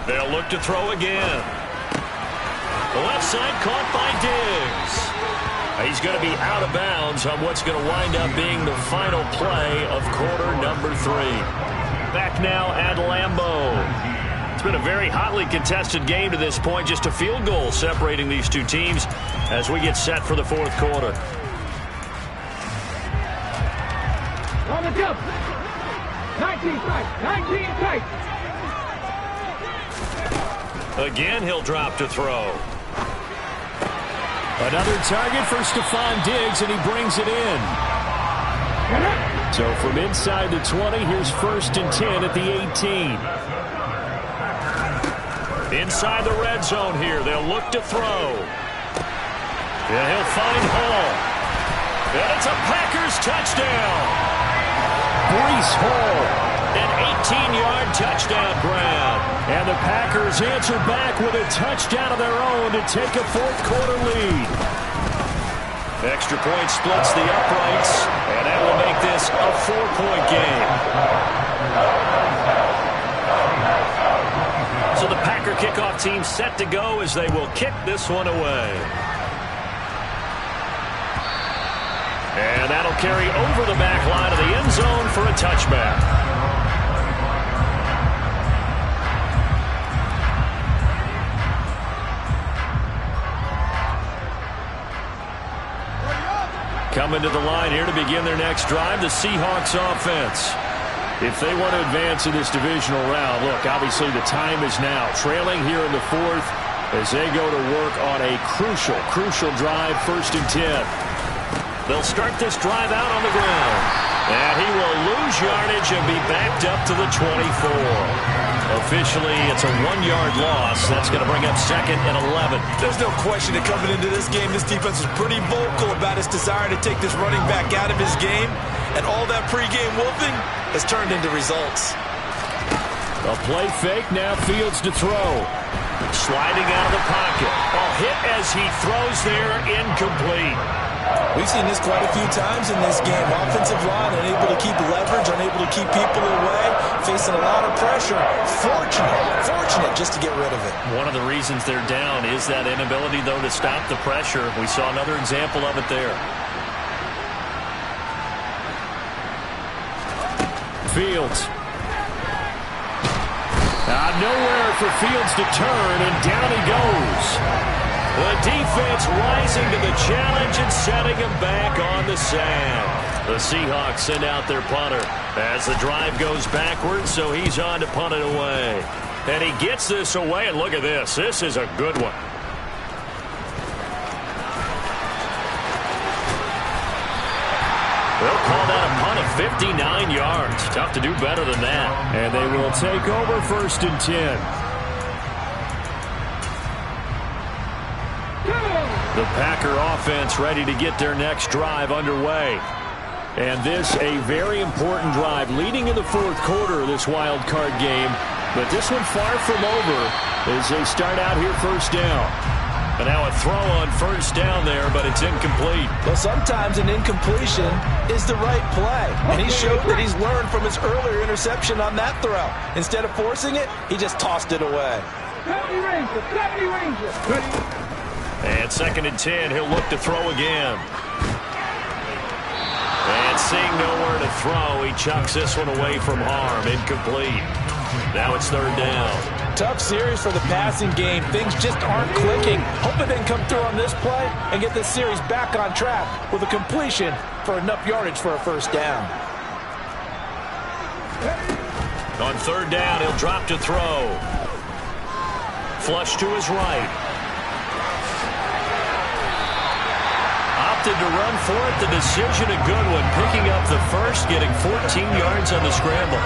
They'll look to throw again. The left side caught by Diggs. He's going to be out of bounds on what's going to wind up being the final play of quarter number 3. Back now at Lambeau. It's been a very hotly contested game to this point. Just a field goal separating these two teams as we get set for the fourth quarter. On the jump. 19 tight. 19 tight. Again, he'll drop to throw. Another target for Stephon Diggs, and he brings it in. So from inside the 20, here's 1st and 10 at the 18. Inside the red zone here, they'll look to throw. And he'll find Hall. And it's a Packers touchdown. Breece Hall. An 18-yard touchdown grab. And the Packers answer back with a touchdown of their own to take a fourth quarter lead. Extra point splits the uprights, and that will make this a 4-point game. So the Packer kickoff team set to go as they will kick this one away. And that'll carry over the back line of the end zone for a touchback. Coming to the line here to begin their next drive, the Seahawks offense. If they want to advance in this divisional round, look, obviously the time is now. Trailing here in the fourth as they go to work on a crucial drive, 1st and 10. They'll start this drive out on the ground. And he will lose yardage and be backed up to the 24. Officially, it's a 1-yard loss. That's going to bring up 2nd and 11. There's no question that coming into this game, this defense was pretty vocal about its desire to take this running back out of his game. And all that pregame wolfing has turned into results. A play fake, now Fields to throw. Sliding out of the pocket. Ball hit as he throws there, incomplete. We've seen this quite a few times in this game. Offensive line unable to keep leverage, unable to keep people away, facing a lot of pressure. Fortunate just to get rid of it. One of the reasons they're down is that inability, though, to stop the pressure. We saw another example of it there. Fields. Nowhere for Fields to turn, and down he goes. The defense rising to the challenge and setting him back on the sand. The Seahawks send out their punter as the drive goes backwards, so he's on to punt it away. And he gets this away, and look at this. This is a good one. They'll call that a punt of 59 yards. Tough to do better than that. And they will take over 1st and 10. The Packer offense ready to get their next drive underway. And this a very important drive leading in the fourth quarter of this wild card game. But this one far from over as they start out here 1st down. And now a throw on 1st down there, but it's incomplete. Well, sometimes an incompletion is the right play. And he showed that he's learned from his earlier interception on that throw. Instead of forcing it, he just tossed it away. 70 Ranger. And 2nd and 10, he'll look to throw again. And seeing nowhere to throw, he chucks this one away from harm. Incomplete. Now it's 3rd down. Tough series for the passing game. Things just aren't clicking. Hoping they can come through on this play and get this series back on track with a completion for enough yardage for a first down. On third down, he'll drop to throw. Flush to his right. Opted to run for it. The decision a good one. Picking up the first, getting 14 yards on the scramble.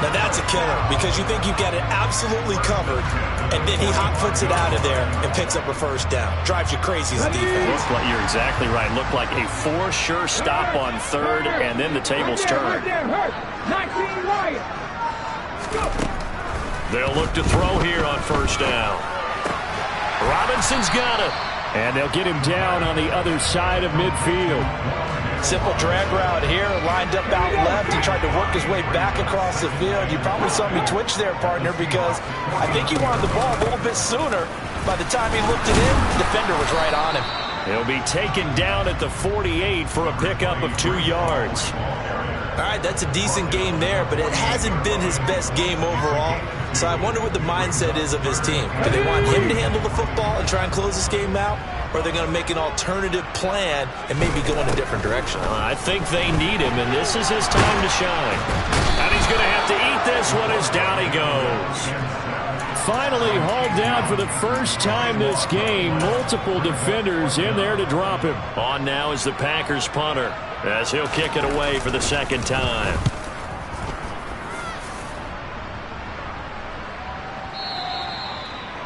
Now that's a killer because you think you've got it absolutely covered, and then he hot-foots it out of there and picks up a first down. Drives you crazy as a defense. You're exactly right. Looked like a for-sure stop on third, and then the tables turn. They'll look to throw here on first down. Robinson's got it. And they'll get him down on the other side of midfield. Simple drag route here, lined up out left. He tried to work his way back across the field. You probably saw me twitch there, partner, because I think he wanted the ball a little bit sooner. By the time he looked it in, the defender was right on him. He'll be taken down at the 48 for a pickup of 2 yards. All right, that's a decent game there, but it hasn't been his best game overall. So I wonder what the mindset is of his team. Do they want him to handle the football and try and close this game out? Or are they going to make an alternative plan and maybe go in a different direction? I think they need him, and this is his time to shine. And he's going to have to eat this one as down he goes. Finally hauled down for the first time this game. Multiple defenders in there to drop him. On now is the Packers punter as he'll kick it away for the second time.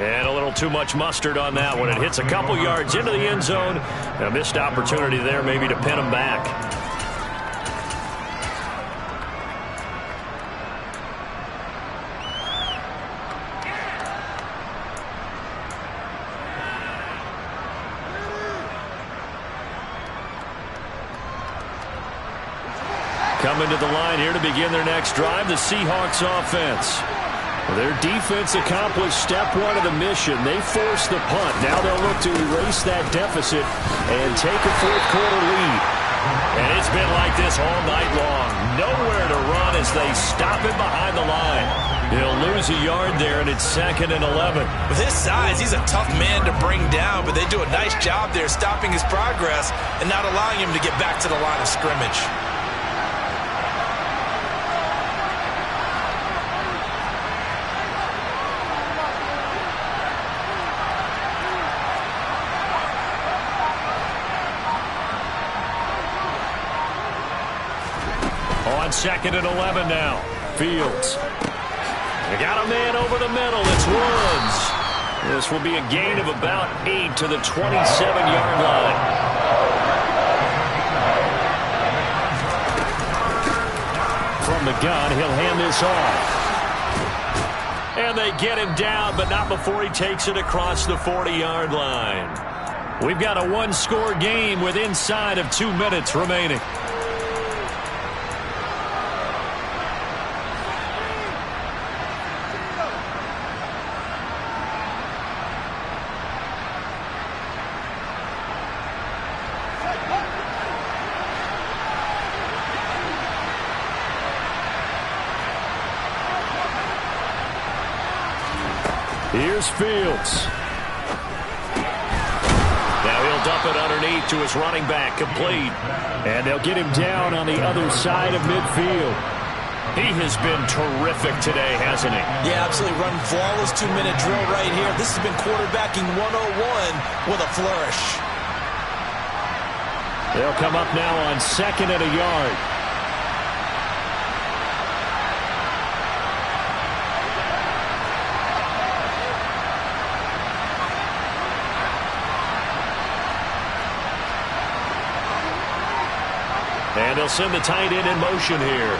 And a little too much mustard on that one. It hits a couple yards into the end zone. A missed opportunity there maybe to pin him back. Coming to the line here to begin their next drive, the Seahawks offense. Their defense accomplished step one of the mission. They forced the punt. Now they'll look to erase that deficit and take a fourth-quarter lead. And it's been like this all night long. Nowhere to run as they stop him behind the line. He'll lose a yard there, and it's 2nd and 11. With his size, he's a tough man to bring down, but they do a nice job there stopping his progress and not allowing him to get back to the line of scrimmage. On 2nd and 11 now. Fields. They got a man over the middle. It's Woods. This will be a gain of about 8 to the 27-yard line. From the gun, he'll hand this off. And they get him down, but not before he takes it across the 40-yard line. We've got a one-score game with inside of 2 minutes remaining. Here's Fields. Now he'll dump it underneath to his running back, complete. And they'll get him down on the other side of midfield. He has been terrific today, hasn't he? Yeah, absolutely. Run flawless 2-minute drill right here. This has been quarterbacking 101 with a flourish. They'll come up now on 2nd and a yard. And they'll send the tight end in motion here.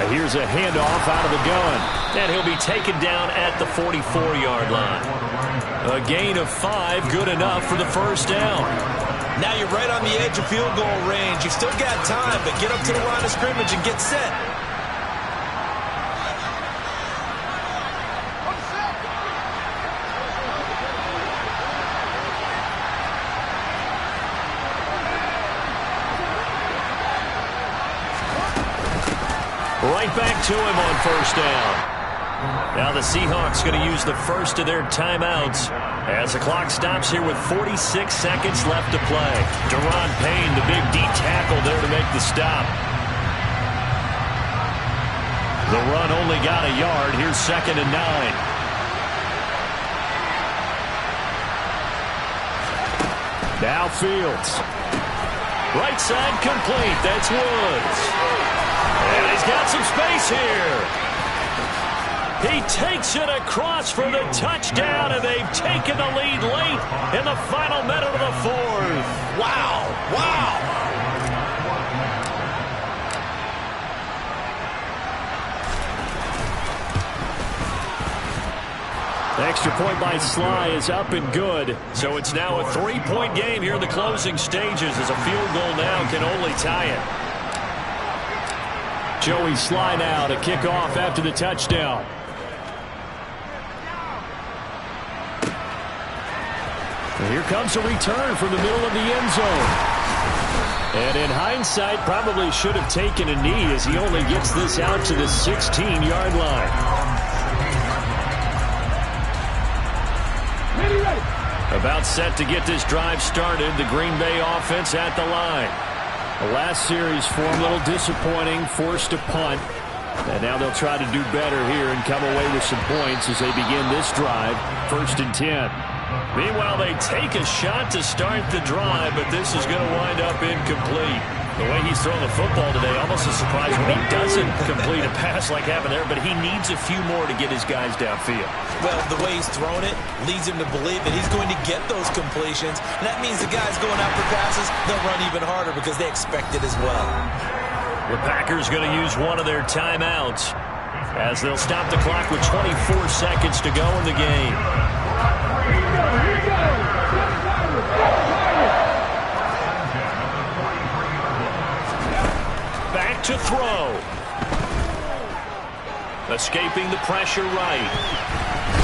Here's a handoff out of the gun. And he'll be taken down at the 44-yard line. A gain of 5, good enough for the first down. Now you're right on the edge of field goal range. You've still got time, but get up to the line of scrimmage and get set. Right back to him on first down. Now the Seahawks going to use the first of their timeouts as the clock stops here with 46 seconds left to play. Daron Payne, the big D tackle there to make the stop. The run only got a yard. Here's 2nd and 9. Now Fields. Right side complete. That's Woods. And he's got some space here. He takes it across for the touchdown, and they've taken the lead late in the final minute of the 4th. Wow. Wow. The extra point by Sly is up and good. So it's now a 3-point game here in the closing stages as a field goal now can only tie it. Joey Sly now to kick off after the touchdown. And here comes a return from the middle of the end zone. And in hindsight, probably should have taken a knee as he only gets this out to the 16-yard line. About set to get this drive started. The Green Bay offense at the line. The last series for him, a little disappointing, forced a punt. And now they'll try to do better here and come away with some points as they begin this drive. 1st and 10. Meanwhile, they take a shot to start the drive, but this is going to wind up incomplete. The way he's throwing the football today, almost a surprise when he doesn't complete a pass like happened there, but he needs a few more to get his guys downfield. Well, the way he's thrown it leads him to believe that he's going to get those completions. And that means the guys going after passes, they'll run even harder because they expect it as well. The Packers going to use one of their timeouts as they'll stop the clock with 24 seconds to go in the game. Back to throw. Escaping the pressure right.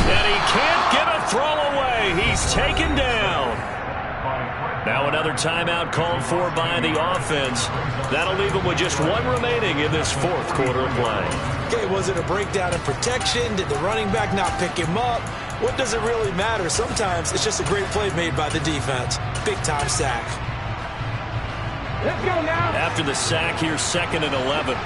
And he can't get a throw away. He's taken down. Now another timeout called for by the offense. That'll leave him with just one remaining in this 4th quarter of play. Okay, was it a breakdown in protection? Did the running back not pick him up? What does it really matter? Sometimes it's just a great play made by the defense. Big-time sack. Let's go now. After the sack, here's 2nd and 11.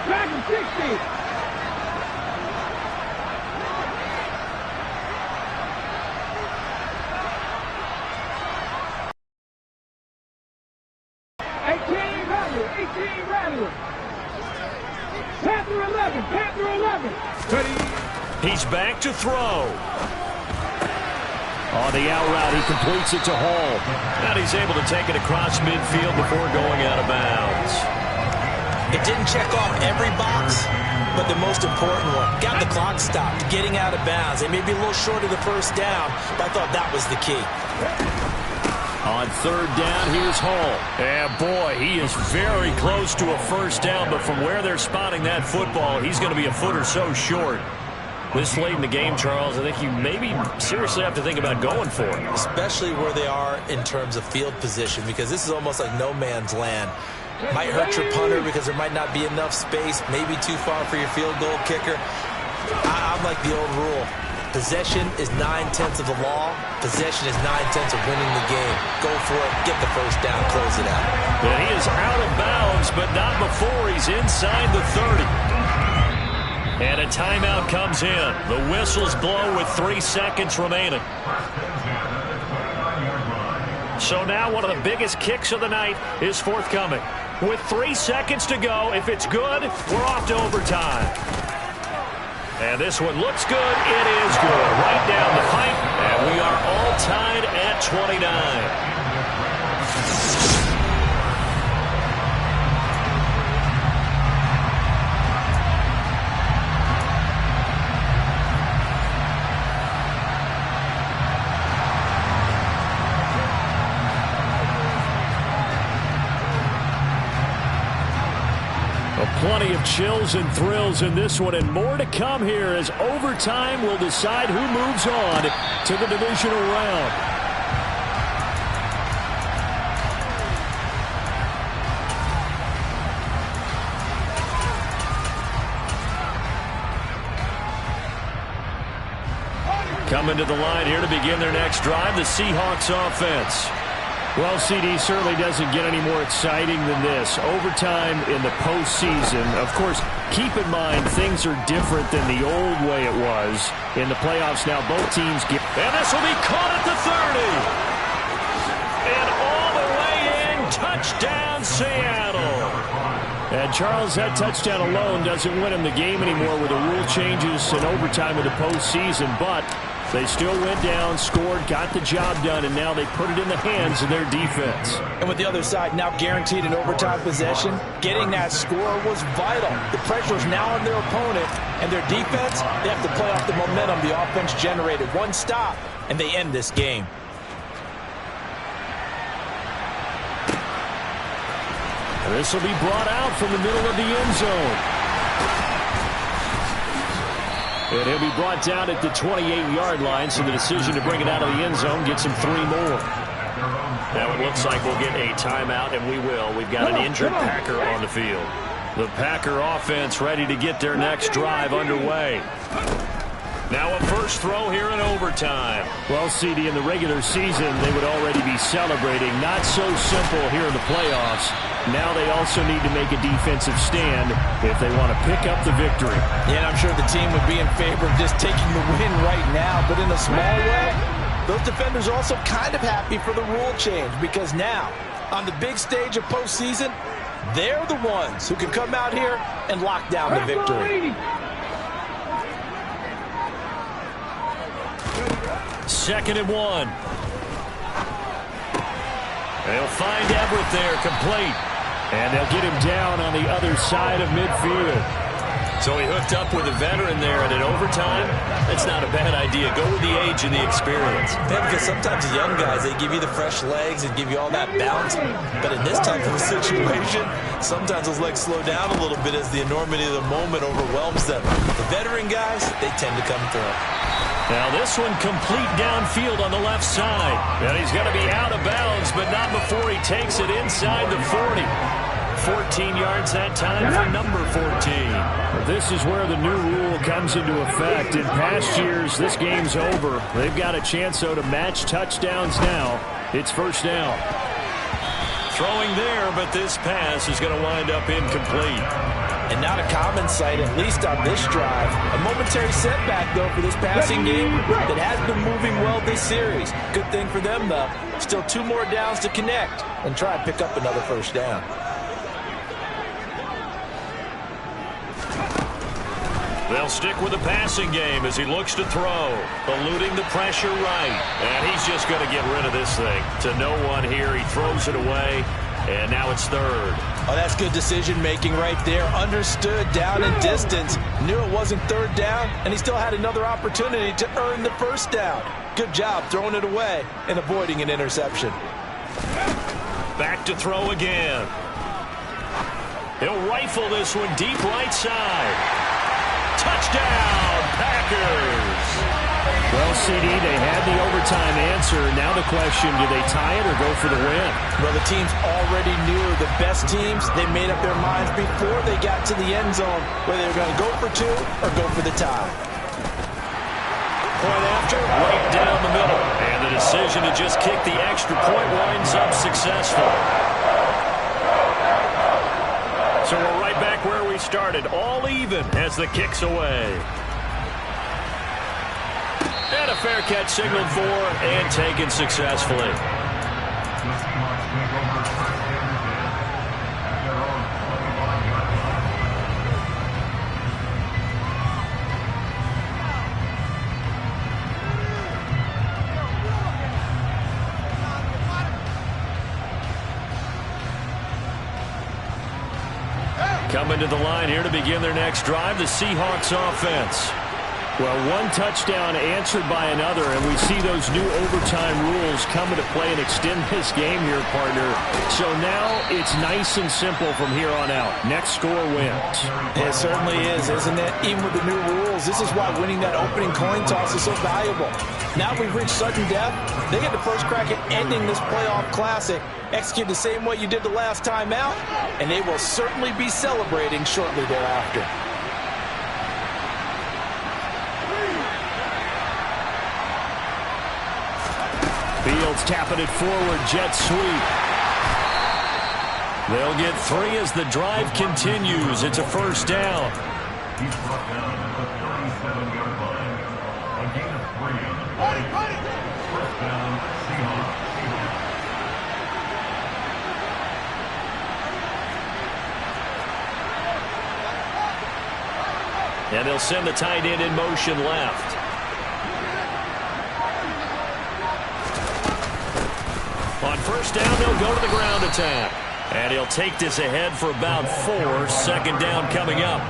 Back in 60. Panther 11, Panther 11. He's back to throw. On the out route, he completes it to Hall. And he's able to take it across midfield before going out of bounds. It didn't check off every box, but the most important one. Got the clock stopped, getting out of bounds. They may be a little short of the first down, but I thought that was the key. On 3rd down, here's Hall. And boy, he is very close to a first down, but from where they're spotting that football, he's going to be a foot or so short. This late in the game, Charles, I think you maybe seriously have to think about going for it. Especially where they are in terms of field position, because this is almost like no man's land. Might hurt your punter because there might not be enough space, maybe too far for your field goal kicker. I'm like the old rule. Possession is 9/10 of the law. Possession is 9/10 of winning the game. Go for it, get the first down, close it out. And he is out of bounds, but not before he's inside the 30. And a timeout comes in. The whistles blow with 3 seconds remaining. So now one of the biggest kicks of the night is forthcoming. With 3 seconds to go, if it's good, we're off to overtime. And this one looks good. It is good. Right down the pipe. And we are all tied at 29. Plenty of chills and thrills in this one, and more to come here as overtime will decide who moves on to the divisional round. Coming to the line here to begin their next drive, the Seahawks offense. Well, CD certainly doesn't get any more exciting than this. Overtime in the postseason. Of course, keep in mind things are different than the old way it was. In the playoffs now, both teams get... And this will be caught at the 30. And all the way in, touchdown Seattle. And Charles, that touchdown alone doesn't win him the game anymore with the rule changes in overtime of the postseason, but they still went down, scored, got the job done, and now they put it in the hands of their defense. And with the other side now guaranteed an overtime possession, getting that score was vital. The pressure is now on their opponent, and their defense, they have to play off the momentum the offense generated. One stop, and they end this game. And this will be brought out from the middle of the end zone. And he'll be brought down at the 28-yard line, so the decision to bring it out of the end zone gets him 3 more. Now it looks like we'll get a timeout, and we will. We've got an injured Packer on the field. The Packer offense ready to get their next drive underway. Now a first throw here in overtime. Well, CD, in the regular season, they would already be celebrating. Not so simple here in the playoffs. Now they also need to make a defensive stand if they want to pick up the victory. Yeah, and I'm sure the team would be in favor of just taking the win right now, but in a small way, those defenders are also kind of happy for the rule change, because now, on the big stage of postseason, they're the ones who can come out here and lock down the victory. Second and 1. They'll find Everett there, complete. And they'll get him down on the other side of midfield. So he hooked up with a veteran there, and in overtime, that's not a bad idea. Go with the age and the experience. Yeah, because sometimes the young guys, they give you the fresh legs and give you all that bounce. But in this type of a situation, sometimes those legs slow down a little bit as the enormity of the moment overwhelms them. The veteran guys, they tend to come through. Now this one complete downfield on the left side. And he's going to be out of bounds, but not before he takes it inside the 40. 14 yards that time for number 14. This is where the new rule comes into effect. In past years, this game's over. They've got a chance, though, to match touchdowns now. It's first down. Throwing there, but this pass is going to wind up incomplete. And not a common sight, at least on this drive. A momentary setback, though, for this passing game that has been moving well this series. Good thing for them, though. Still 2 more downs to connect and try and pick up another first down. They'll stick with the passing game as he looks to throw, eluding the pressure right. And he's just going to get rid of this thing. To no one here, he throws it away, and now it's third. Oh, that's good decision-making right there. Understood down and distance. Knew it wasn't third down, and he still had another opportunity to earn the first down. Good job throwing it away and avoiding an interception. Back to throw again. He'll rifle this one deep right side. Touchdown, Packers! Well, CD, they had the overtime answer. Now the question, do they tie it or go for the win? Well, the teams already knew the best teams. They made up their minds before they got to the end zone whether they were going to go for 2 or go for the tie. Point after, right down the middle. And the decision to just kick the extra point winds up successful. So we're right back where we started, all even as the kick's away. And a fair catch signaled for and taken successfully. Coming to the line here to begin their next drive, the Seahawks offense. Well, one touchdown answered by another, and we see those new overtime rules come into play and extend this game here, partner. So now it's nice and simple from here on out. Next score wins. It certainly is, isn't it? Even with the new rules, this is why winning that opening coin toss is so valuable. Now we've reached sudden death. They get the first crack at ending this playoff classic. Execute the same way you did the last time out, and they will certainly be celebrating shortly thereafter. Fields tapping it forward, jet sweep. They'll get 3 as the drive continues. It's a first down. He's brought down at the 37-yard line. A gain of 3. First down, Seahawks. And they'll send the tight end in motion left. On first down, they'll go to the ground attack. And he'll take this ahead for about 4. Second down coming up.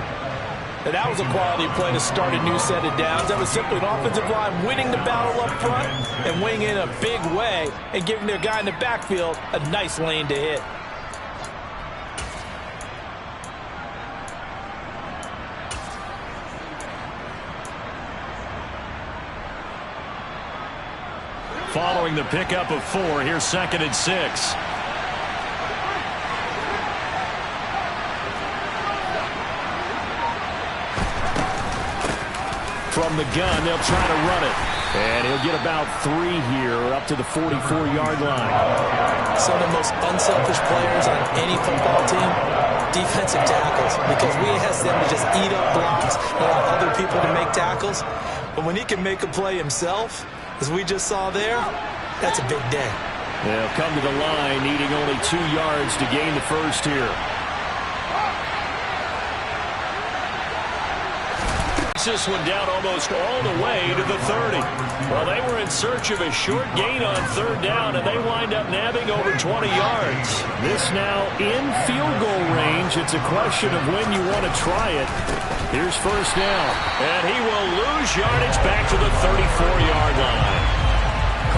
And that was a quality play to start a new set of downs. That was simply an offensive line winning the battle up front and winning in a big way and giving their guy in the backfield a nice lane to hit. Following the pickup of 4, here's 2nd and 6. From the gun, they'll try to run it. And he'll get about 3 here, up to the 44-yard line. Some of the most unselfish players on any football team, defensive tackles, because we ask them to just eat up blocks and allow other people to make tackles. But when he can make a play himself, as we just saw there, that's a big day. They'll come to the line, needing only 2 yards to gain the first here. This one down almost all the way to the 30. Well, they were in search of a short gain on 3rd down, and they wind up nabbing over 20 yards. This now in field goal range. It's a question of when you want to try it. Here's first down. And he will lose yardage back to the 34-yard line.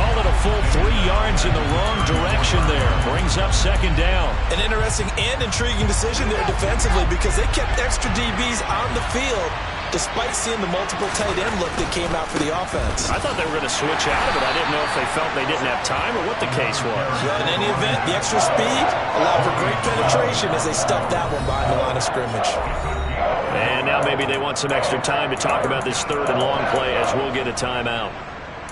Call it a full 3 yards in the wrong direction there. Brings up 2nd down. An interesting and intriguing decision there defensively because they kept extra DBs on the field despite seeing the multiple tight end look that came out for the offense. I thought they were going to switch out of it. I didn't know if they felt they didn't have time or what the case was. Well, in any event, the extra speed allowed for great penetration as they stuffed that one behind the line of scrimmage. And now maybe they want some extra time to talk about this 3rd and long play as we'll get a timeout.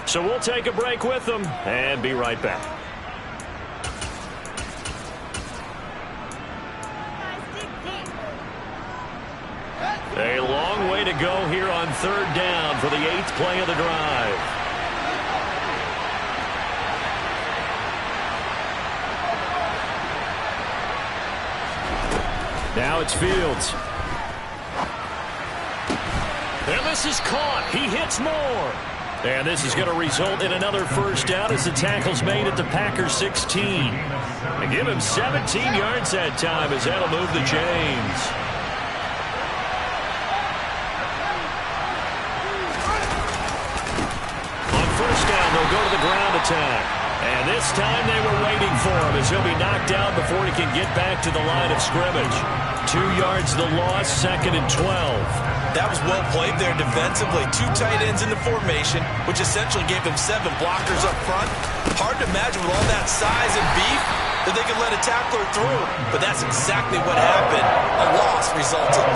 So we'll take a break with them and be right back. A long way to go here on 3rd down for the 8th play of the drive. Now it's Fields. And this is caught. He hits more. And this is going to result in another first down as the tackle's made at the Packers 16. And give him 17 yards that time as that'll move the chains. They'll go to the ground attack. And this time they were waiting for him as he'll be knocked down before he can get back to the line of scrimmage. 2 yards the loss, 2nd and 12. That was well played there defensively. 2 tight ends in the formation, which essentially gave them 7 blockers up front. Hard to imagine with all that size and beef that they could let a tackler through. But that's exactly what happened. A loss resulted.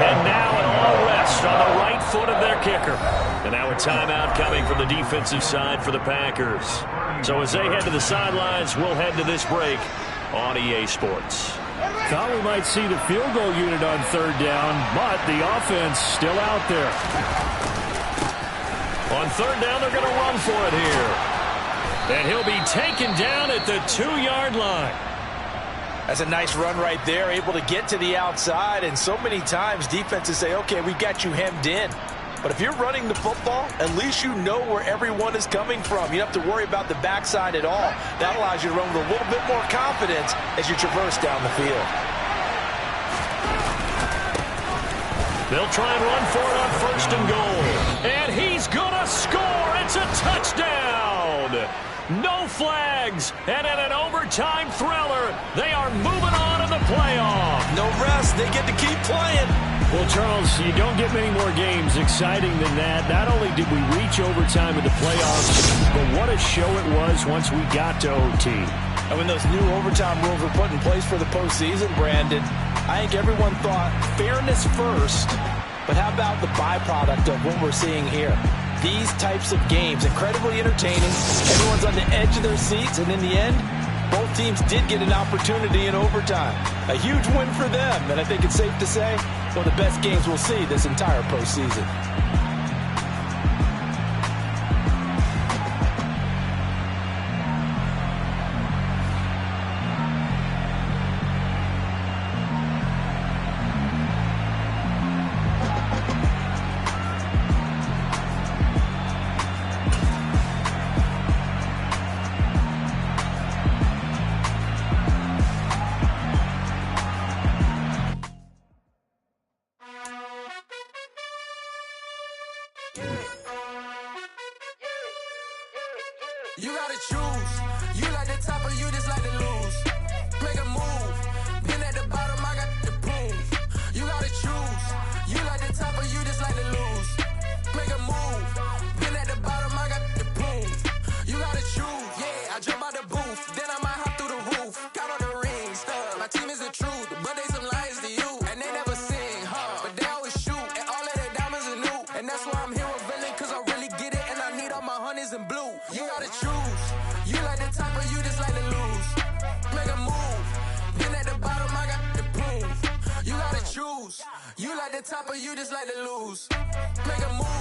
And now an all-rest on the right foot of their kicker. And now a timeout coming from the defensive side for the Packers. So as they head to the sidelines, we'll head to this break on EA Sports. Thought we might see the field goal unit on 3rd down, but the offense still out there. On 3rd down, they're going to run for it here. And he'll be taken down at the 2-yard line. That's a nice run right there, able to get to the outside. And so many times defenses say, okay, we got you hemmed in. But if you're running the football, at least you know where everyone is coming from. You don't have to worry about the backside at all. That allows you to run with a little bit more confidence as you traverse down the field. They'll try and run for it on 1st and goal. And he's going to score. It's a touchdown. No flags. And in an overtime thriller, they are moving on in the playoff. No rest. They get to keep playing. Well, Charles, you don't get many more games exciting than that. Not only did we reach overtime in the playoffs, but what a show it was once we got to OT. And when those new overtime rules were put in place for the postseason, Brandon, I think everyone thought fairness first, but how about the byproduct of what we're seeing here? These types of games, incredibly entertaining. Everyone's on the edge of their seats, and in the end, both teams did get an opportunity in overtime. A huge win for them, and I think it's safe to say one of the best games we'll see this entire postseason. You gotta choose. You like the top or you just like to lose. Make a move. Been at the bottom, I got the proof. You gotta choose. You like the top or you just like to lose. Make a move. Been at the bottom, I got the proof. You gotta choose. Yeah, I jump out the booth. Then I might hop through the roof. Count on the rings. My team is the truth, but they some liars to you. And they never sing, but they always shoot. And all of their diamonds are new. And that's why I'm here with villain, cause I really get it. And I need all my honeys in blue. You gotta choose. You like the top or you just like to lose. Make a move. Been at the bottom, I got the proof. You gotta choose. You like the top or you just like to lose. Make a move.